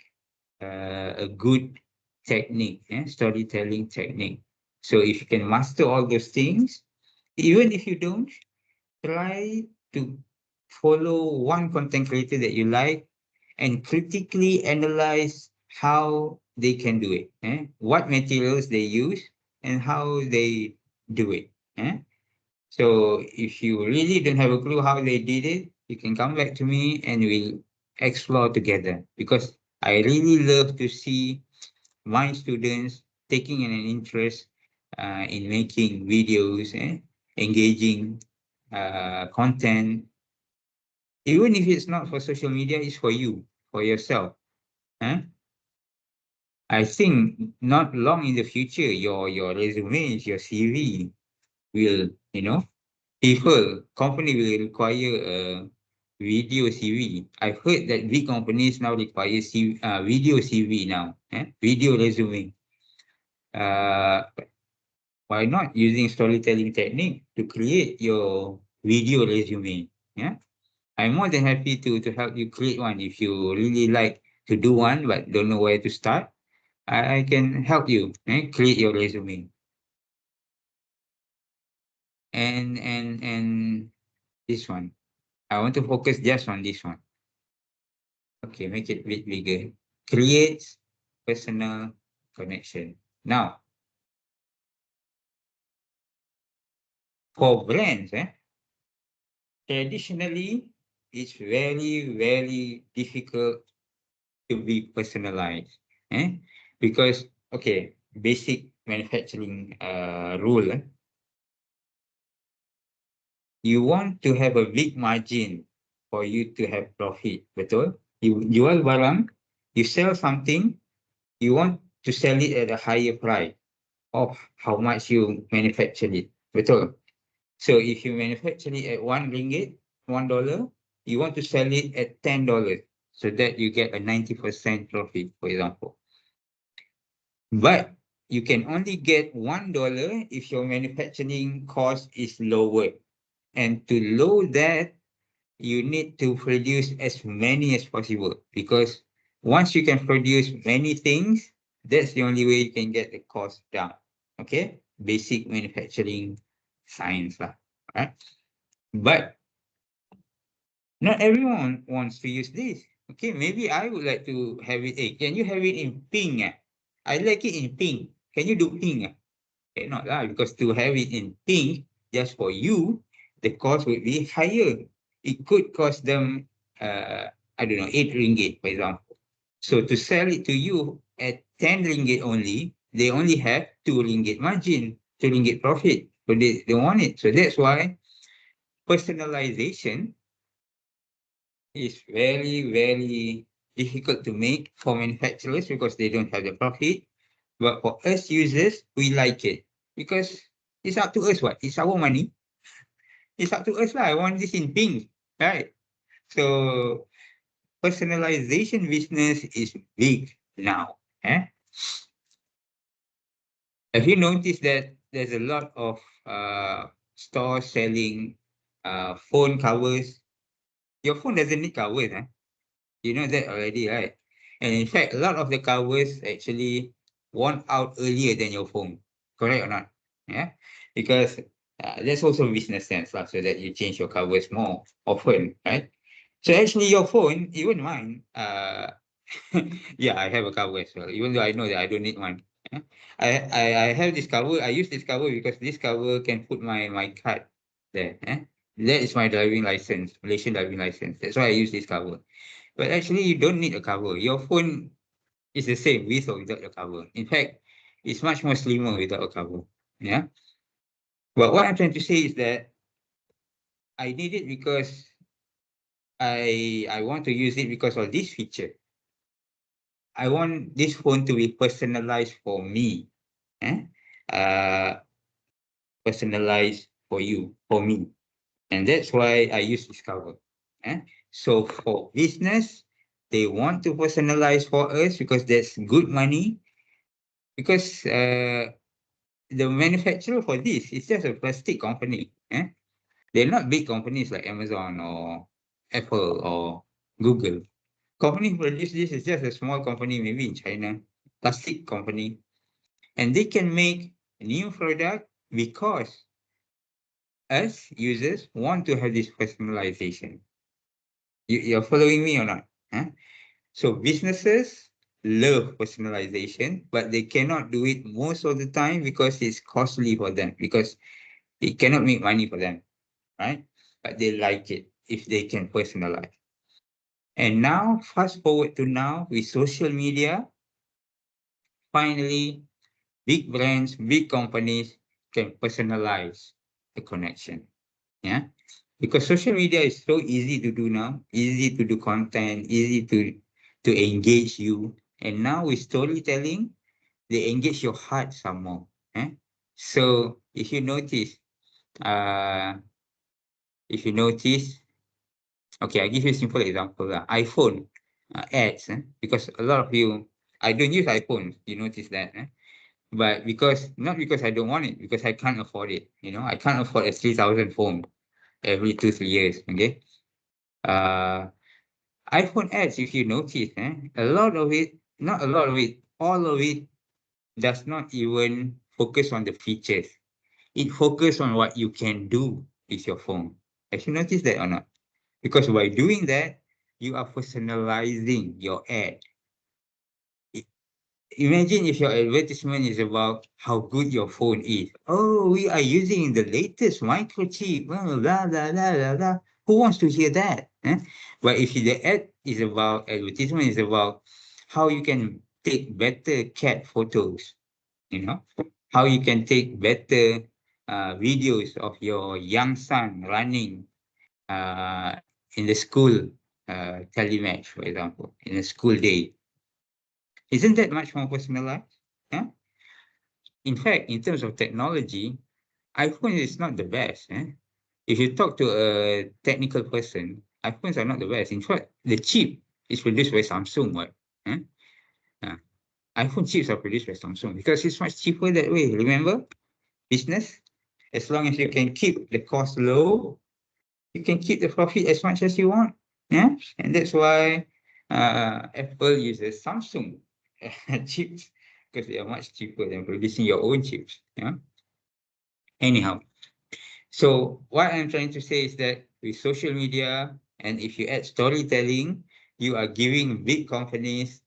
a good technique, storytelling technique. So if you can master all those things, even if you don't, try to follow one content creator that you like and critically analyze how they can do it, what materials they use and how they do it. So if you really don't have a clue how they did it, you can come back to me and we'll explore together because I really love to see my students taking an interest in making videos, engaging content, even if it's not for social media, it's for you, for yourself. eh? I think not long in the future, your resumes, your CV will, company will require a video CV. I've heard that big companies now require video CV now, video resume. Uh, why not using storytelling technique to create your video resume? Yeah, I'm more than happy to help you create one if you really like to do one but don't know where to start. I can help you create your resume and this one. I want to focus just on this one. Okay, make it a bit bigger. Creates personal connection. Now, For brands, traditionally, it's very, very difficult to be personalized. Because, okay, basic manufacturing rule, you want to have a big margin for you to have profit, betul? You jual barang, you sell something, you want to sell it at a higher price of how much you manufacture it, betul? So if you manufacture it at RM1, $1, you want to sell it at $10 so that you get a 90% profit, for example. But you can only get $1 if your manufacturing cost is lower. And to lower that, you need to produce as many as possible, because once you can produce many things, that's the only way you can get the cost down. Okay, basic manufacturing science lah, right? But not everyone wants to use this. Okay, maybe I would like to have it. Hey, can you have it in pink? I like it in pink. Can you do pink? Cannot lah, because to have it in pink just for you, the cost would be higher. It could cost them, I don't know, RM8, for example. So to sell it to you at RM10 only, they only have RM2 margin, RM2 profit. So they don't want it. So that's why personalization is very, very difficult to make for manufacturers because they don't have the profit. But for us users, we like it because it's up to us. What? It's our money. It's up to us lah. I want this in pink, right? So personalization business is big now. Have you noticed that there's a lot of stores selling phone covers? Your phone doesn't need covers, eh? You know that already, right? And in fact, a lot of the covers actually worn out earlier than your phone. Correct or not? Yeah, because that's also business sense, lah, so that you change your covers more often, right? So actually, your phone, even mine, yeah, I have a cover as well. Even though I know that I don't need one. Yeah? I have this cover. I use this cover because this cover can put my card there. That is my driving license, Malaysian driving license. That's why I use this cover. But actually, you don't need a cover. Your phone is the same with or without a cover. In fact, it's much more slimmer without a cover. Yeah. But what I'm trying to say is that I need it because I want to use it because of this feature. I want this phone to be personalized for me. Eh? Uh, Personalized for you, for me. And that's why I use this cover. Eh? So for business, they want to personalize for us because that's good money. Because the manufacturer for this is just a plastic company. They're not big companies like Amazon or Apple or Google. Company who produce this is just a small company, maybe in China, plastic company, and they can make a new product because us users want to have this personalization. You're following me or not? So businesses love personalization, but they cannot do it most of the time because it's costly for them, because it cannot make money for them, right? But they like it if they can personalize. And now, fast forward to now with social media, finally, big brands, big companies can personalize the connection. Yeah. Because social media is so easy to do now, easy to do content, easy to engage you. And now with storytelling, they engage your heart some more. So uh, if you notice, okay, I'll give you a simple example. iPhone ads, because a lot of you, I don't use iPhone, you notice that. But not because I don't want it, because I can't afford it. I can't afford a 3,000 phone every 2, 3 years. Okay. Uh, iPhone ads, if you notice, a lot of it, not a lot of it, all of it does not even focus on the features. It focuses on what you can do with your phone. Have you noticed that or not? Because by doing that, you are personalizing your ad. Imagine if your advertisement is about how good your phone is. Oh, we are using the latest microchip. Blah, blah, blah, blah, blah, blah. Who wants to hear that? Eh? But if the advertisement is about how you can take better cat photos, you know, how you can take better videos of your young son running uh, in the school telematch, for example, in a school day. Isn't that much more personalized? Yeah? In fact, in terms of technology, iPhone is not the best. If you talk to a technical person, iPhones are not the best. In fact, the chip is produced by Samsung. What? Eh? Uh, iPhone chips are produced by Samsung because it's much cheaper that way. Remember, business, as long as you can keep the cost low, you can keep the profit as much as you want. Yeah, and that's why Apple uses Samsung chips because they are much cheaper than producing your own chips. Yeah. Anyhow, so what I'm trying to say is that with social media, and if you add storytelling, you are giving big companies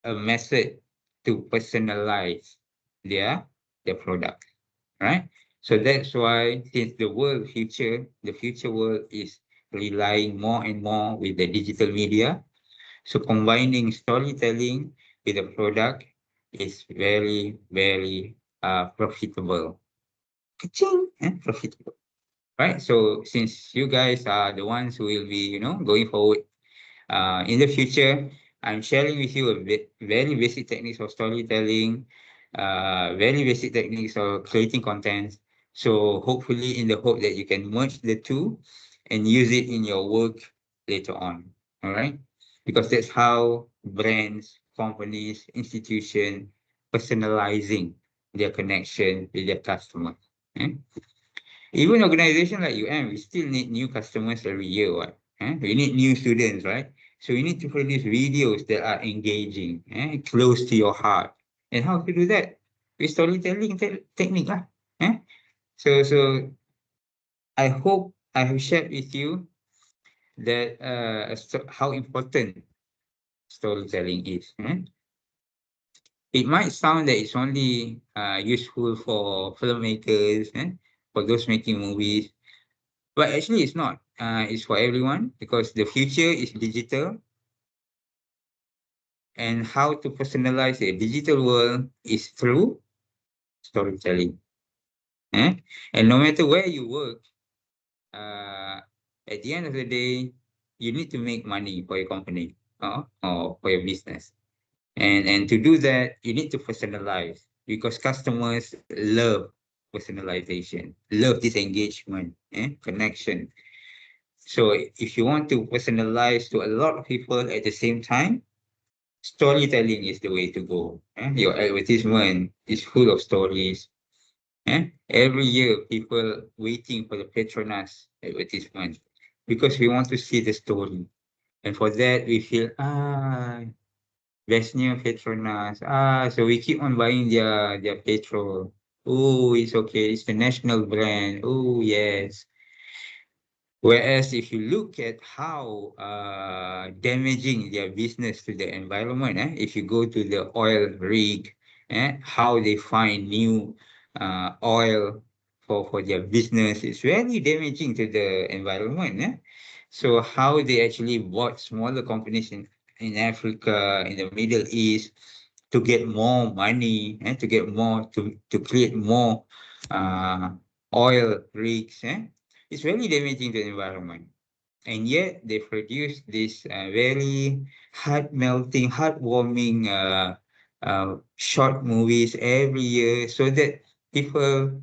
a method to personalize their their product, right? So that's why since the future world is relying more and more with the digital media. So combining storytelling with the product is very, very profitable. Ka-ching! Profitable. Right. So since you guys are the ones who will be, going forward in the future, I'm sharing with you very basic techniques of storytelling, very basic techniques of creating content. So hopefully, in the hope that you can merge the two and use it in your work later on. All right, because that's how brands, companies, institutions personalizing their connection with their customers. eh? Even organization like UM, we still need new customers every year. What? We need new students, right? So we need to produce videos that are engaging, close to your heart. And how to do that? With storytelling technique. Lah. So I hope I have shared with you that how important storytelling is. It might sound that it's only useful for filmmakers, for those making movies. But actually, it's not. It's for everyone because the future is digital, and how to personalize a digital world is through storytelling. Eh? And no matter where you work, uh, at the end of the day, you need to make money for your company or for your business. And to do that, you need to personalize because customers love personalization, love this engagement, connection. So if you want to personalize to a lot of people at the same time, storytelling is the way to go. Your advertisement is full of stories. Every year, people waiting for the Petronas advertisement because we want to see the story. And for that, we feel, best new Petronas. So we keep on buying their petrol. Oh, it's okay. It's the national brand. Oh, yes. Whereas if you look at how damaging their business to the environment, if you go to the oil rig, how they find new oil for their business, it's very damaging to the environment. So how they actually bought smaller companies in Africa, in the Middle East, to get more money, to get more to create more uh, oil rigs. It's very damaging to the environment. And yet they produce this very heart melting, heartwarming short movies every year so that people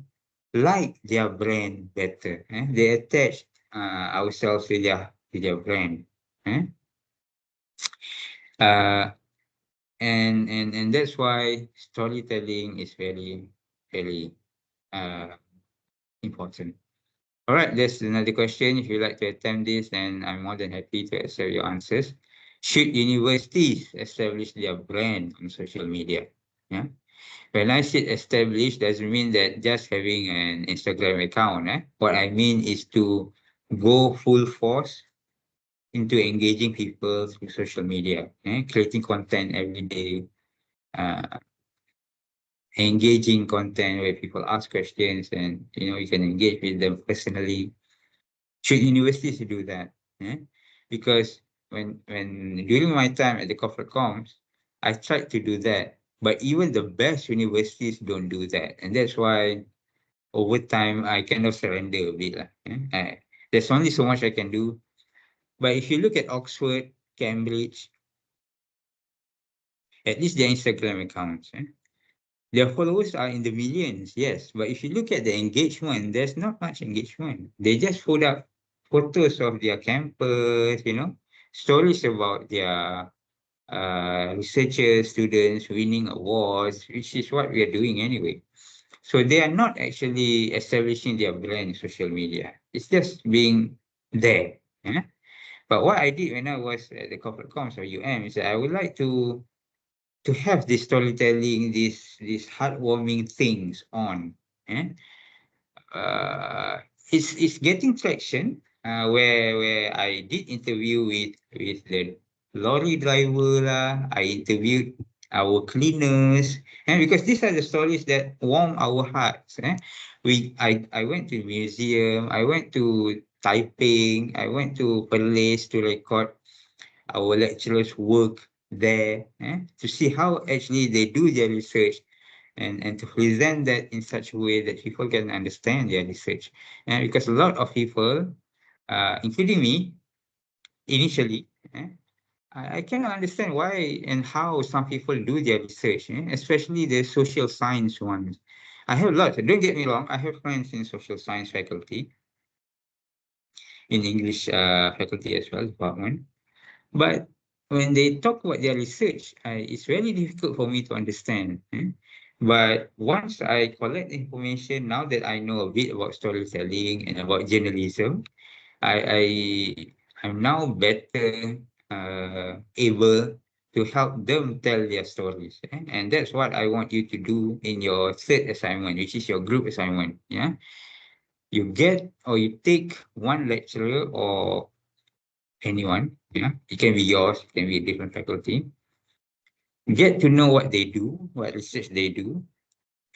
like their brand better. They attach ourselves to their brand. Eh? Uh, and that's why storytelling is very, very uh, important. All right, there's another question. If you'd like to attempt this, then I'm more than happy to accept your answers. Should universities establish their brand on social media? Yeah. When I say establish, doesn't mean that just having an Instagram account. What I mean is to go full force into engaging people through social media, creating content every day, uh, engaging content where people ask questions and you can engage with them personally. Should universities do that? Yeah? Because when during my time at the corporate comms, I tried to do that, but even the best universities don't do that, and that's why over time I kind of surrender a bit lah. Yeah? There's only so much I can do. But if you look at Oxford, Cambridge, at least their Instagram accounts, their followers are in the millions, yes. But if you look at the engagement, there's not much engagement. They just put up photos of their campus, stories about their researchers, students winning awards, which is what we are doing anyway. So they are not actually establishing their brand in social media. It's just being there. Yeah? But what I did when I was at the corporate comms or UM is that I would like to have this storytelling, these heartwarming things on. Eh? Uh, it's getting traction. Where I did interview with the lorry driver lah. I interviewed our cleaners, and because these are the stories that warm our hearts. I went to museum. I went to Taiping. I went to Perlis to record our lecturers work there, to see how actually they do their research, and to present that in such a way that people can understand their research. And because a lot of people, including me, initially, I cannot understand why and how some people do their research, especially the social science ones. I have lots. Don't get me wrong. I have friends in social science faculty, in English faculty as well, department. But when they talk about their research, it's very difficult for me to understand. But once I collect information, now that I know a bit about storytelling and about journalism, I, I I'm now better able to help them tell their stories. And that's what I want you to do in your third assignment, which is your group assignment. Yeah, you get or you take one lecturer or anyone, it can be yours, it can be a different faculty. Get to know what they do, what research they do,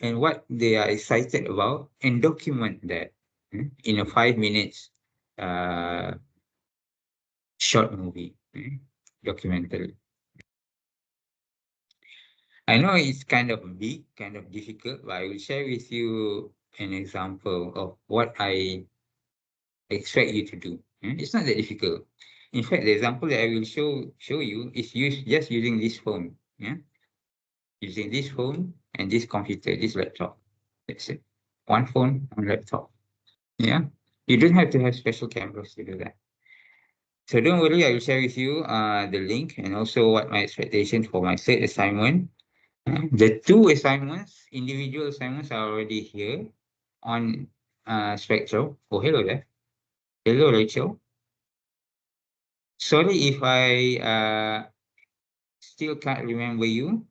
and what they are excited about, and document that in a 5 minutes uh, short movie, documentary. I know it's kind of big, kind of difficult, but I will share with you an example of what I expect you to do. It's not that difficult. In fact, the example that I will show you is just using this phone. Yeah, using this phone and this computer, this laptop. That's it. One phone, one laptop. Yeah. You don't have to have special cameras to do that. So don't worry, I will share with you the link and also what my expectation for my third assignment. The two assignments, individual assignments are already here on Spectrum. Oh, hello there. Hello, Rachel. Sorry if I still can't remember you.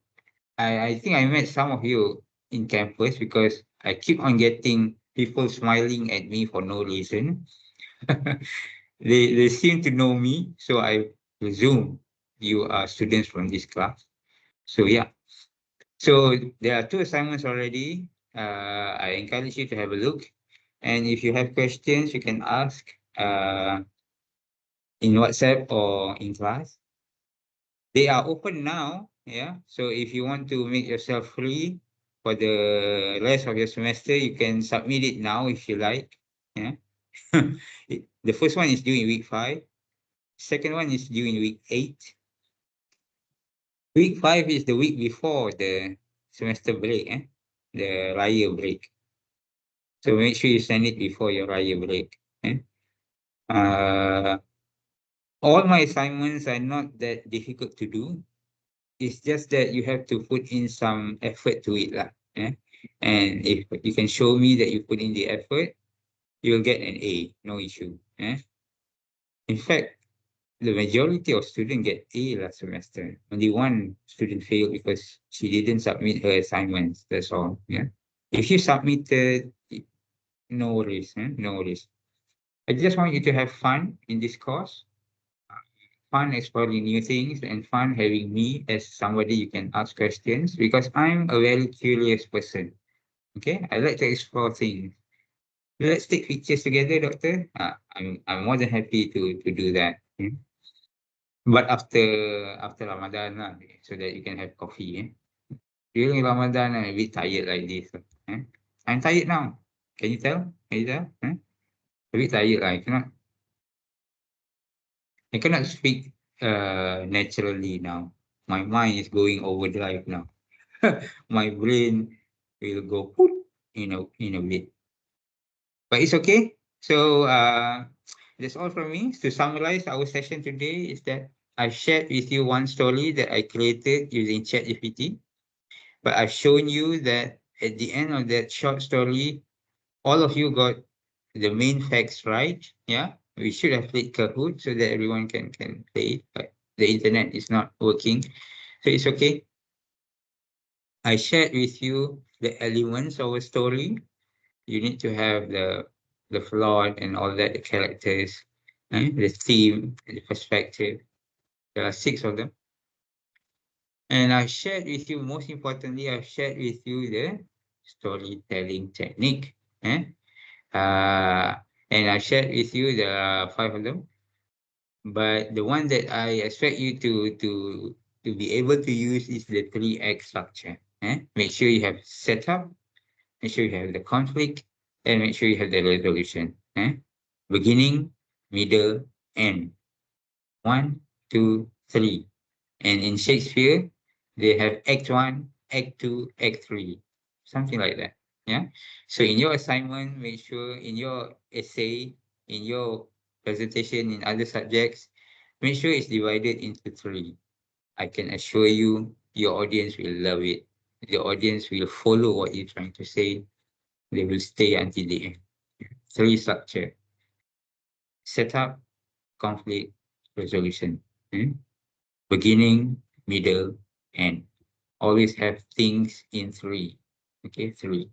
I think I met some of you in campus because I keep on getting people smiling at me for no reason. They seem to know me, so I presume you are students from this class. So yeah. So there are two assignments already. I encourage you to have a look. And if you have questions, you can ask in WhatsApp or in class. They are open now, yeah. So if you want to make yourself free for the rest of your semester, you can submit it now if you like. Yeah. The first one is due in week 5. Second one is due in week 8. Week 5 is the week before the semester break, the Raya break. So make sure you send it before your Raya break. Uh, all my assignments are not that difficult to do. It's just that you have to put in some effort to it lah. And if you can show me that you put in the effort, you'll get an A, no issue. In fact, the majority of students get A last semester. Only one student failed because she didn't submit her assignments. That's all. Yeah. If you submitted, no worries. No worries. I just want you to have fun in this course. fun exploring new things and fun having me as somebody you can ask questions because I'm a very curious person. Okay, I like to explore things. Let's take pictures together, doctor. I'm more than happy to do that. But after Ramadan lah, so that you can have coffee. During Ramadan, I'm a bit tired like this. I'm tired now. Can you tell? Can you tell? A bit tired. I cannot speak naturally now. My mind is going overdrive now. My brain will go poof in a bit. But it's okay. So that's all from me. To summarize our session today is that I shared with you one story that I created using ChatGPT. But I've shown you that at the end of that short story, all of you got the main facts right. Yeah, we should have played Kahoot so that everyone can play it, but the internet is not working, so it's okay. I shared with you the elements of a story. You need to have the plot and all that, the characters, the theme, the perspective. There are 6 of them. And I shared with you, most importantly, I shared with you the storytelling technique. Eh? And I shared with you the 5 of them. But the one that I expect you to be able to use is the 3X structure. Make sure you have setup, make sure you have the conflict, and make sure you have the resolution. Beginning, middle, end. 1, 2, 3. And in Shakespeare, they have Act 1, Act 2, Act 3, something like that. Yeah. So in your assignment, make sure in your essay, in your presentation in other subjects, make sure it's divided into 3. I can assure you, your audience will love it. The audience will follow what you're trying to say. They will stay until the end. 3 structure: setup, conflict, resolution. Beginning, middle, end. Always have things in 3. Okay, 3.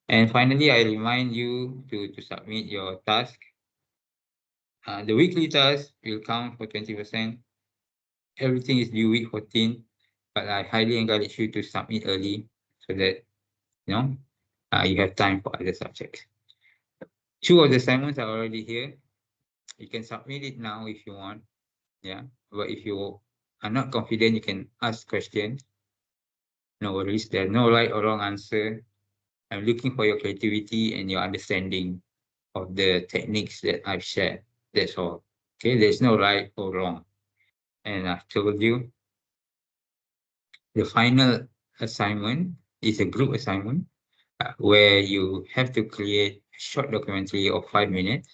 And finally, I remind you to submit your task. The weekly task will count for 20%. Everything is due week 14, but I highly encourage you to submit early so that you have time for other subjects. 2 of the assignments are already here. You can submit it now if you want. Yeah, but if you are not confident, you can ask questions. No worries, there's no right or wrong answer. I'm looking for your creativity and your understanding of the techniques that I've shared. That's all. Okay, there's no right or wrong. And I've told you the final assignment is a group assignment where you have to create a short documentary of 5 minutes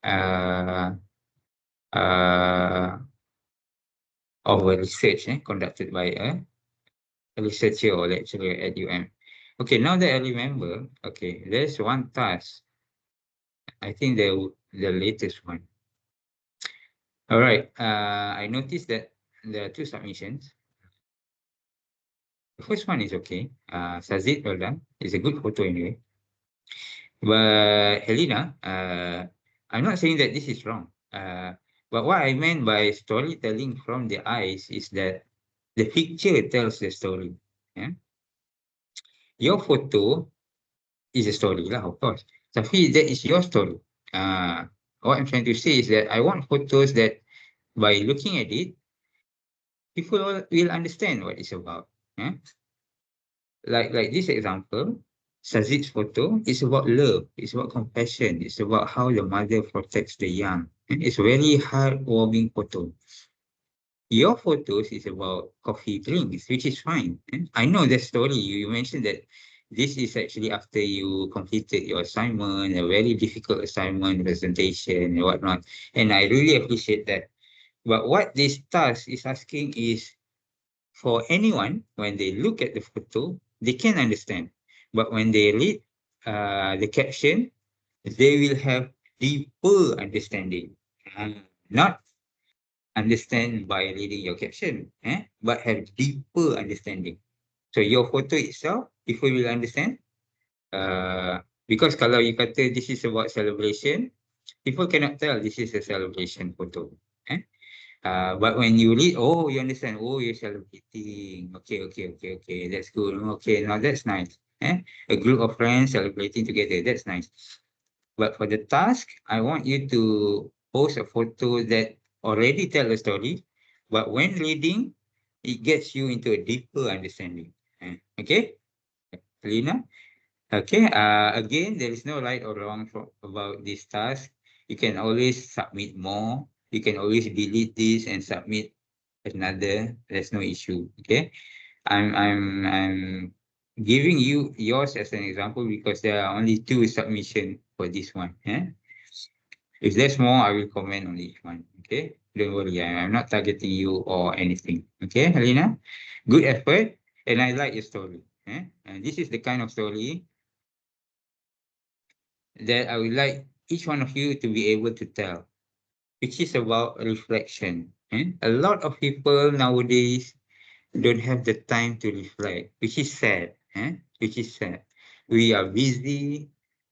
uh, uh, of a research conducted by a researcher or lecturer at UM. Okay, now that I remember, okay, there's one task. I think the latest one. All right. I noticed that there are 2 submissions. The first one is okay. Sazid, well done. It's a good photo anyway. But Helena, I'm not saying that this is wrong. But what I meant by storytelling from the eyes is that the picture tells the story. Yeah? Your photo is a story lah, of course. Tapi that is your story. What I'm trying to say is that I want photos that by looking at it, people will understand what it's about. Yeah? Like this example, Sazid's photo is about love, it's about compassion, it's about how the mother protects the young. It's a very heartwarming photo. Your photos is about coffee drinks, which is fine. I know that story. You mentioned that this is actually after you completed your assignment, a very difficult assignment, presentation, and whatnot. And I really appreciate that. But what this task is asking is for anyone, when they look at the photo, they can understand. But when they read the caption, they will have deeper understanding. Not understand by reading your caption, but have deeper understanding. So your photo itself, people will understand. Because kalau you kata this is about celebration, people cannot tell this is a celebration photo. But when you read, oh, you understand. Oh, you're celebrating. Okay. That's good. Okay, now that's nice. A group of friends celebrating together. That's nice. But for the task, I want you to post a photo that already tell a story, but when reading, it gets you into a deeper understanding. Okay, Lina? Okay, again, there is no right or wrong about this task. You can always submit more. You can always delete this and submit another. There's no issue. Okay, I'm giving you yours as an example because there are only two submission for this one. If there's more, I will comment on each one. Okay, don't worry. I'm not targeting you or anything. Okay, Helena, good effort, and I like your story. And this is the kind of story that I would like each one of you to be able to tell, which is about reflection. A lot of people nowadays don't have the time to reflect, which is sad. Which is sad. We are busy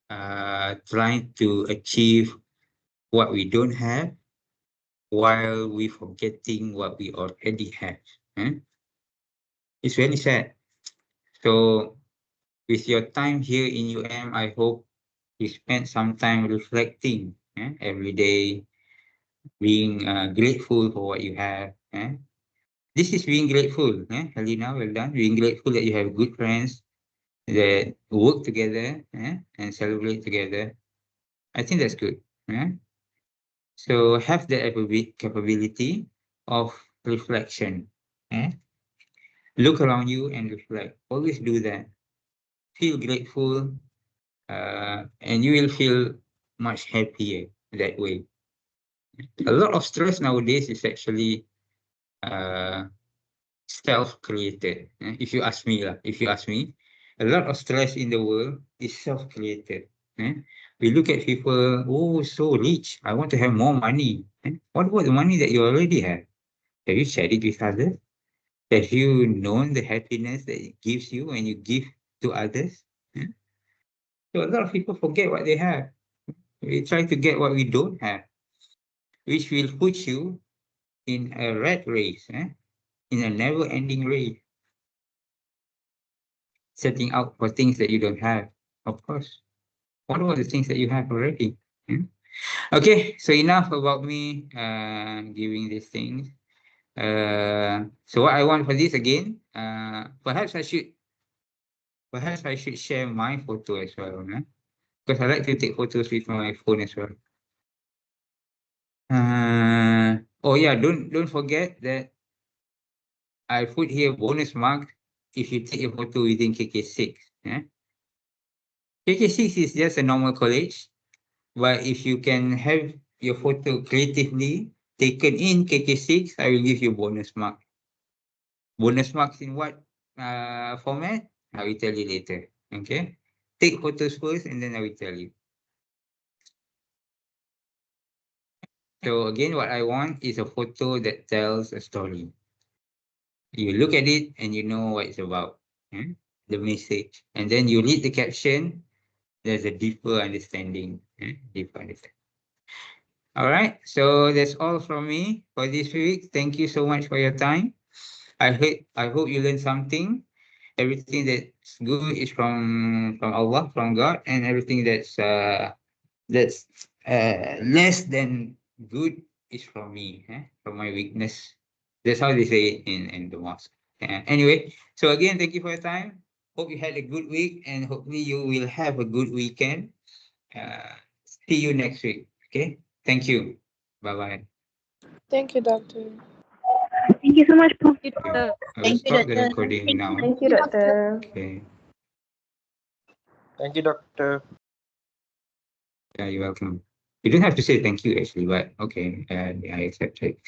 trying to achieve what we don't have while we forgetting what we already have. It's very sad. So with your time here in I hope you spend some time reflecting every day, being grateful for what you have. This is being grateful, Helena, well done. Being grateful that you have good friends that work together and celebrate together. I think that's good. So have the capability of reflection. Eh? Look around you and reflect. Always do that. Feel grateful, and you will feel much happier that way. A lot of stress nowadays is actually uh, self-created. If you ask me, a lot of stress in the world is self-created. We look at people, oh, so rich. I want to have more money. What about the money that you already have? Have you shared it with others? Have you known the happiness that it gives you when you give to others? So a lot of people forget what they have. We try to get what we don't have, which will put you in a rat race, in a never-ending race, setting out for things that you don't have. Of course, what about the things that you have already? Okay, so enough about me giving these things. So what I want for this again, perhaps I should share my photo as well, because I like to take photos with my phone as well. Oh yeah, don't forget that I put here bonus mark if you take a photo within KK6. KK6 is just a normal college, but if you can have your photo creatively taken in KK6, I will give you bonus mark. Bonus marks in what format? I will tell you later. Okay? Take photos first and then I will tell you. So again, what I want is a photo that tells a story. You look at it and you know what it's about, the message. And then you read the caption, there's a deeper understanding. Deeper understanding. All right, so that's all from me for this week. Thank you so much for your time. I hope you learned something. Everything that's good is from Allah, from God, and everything that's less than good is from me, from my weakness. That's how they say it in the mosque. Anyway, so again, thank you for your time. Hope you had a good week and hopefully you will have a good weekend. See you next week. Okay. Thank you. Bye bye. Thank you, doctor. Thank you so much, Prof. I will Thank you, stop the Doctor. recording now. Thank you, Doctor. Okay. Thank you, doctor. Yeah, you're welcome. You don't have to say thank you actually, but okay, I accept it.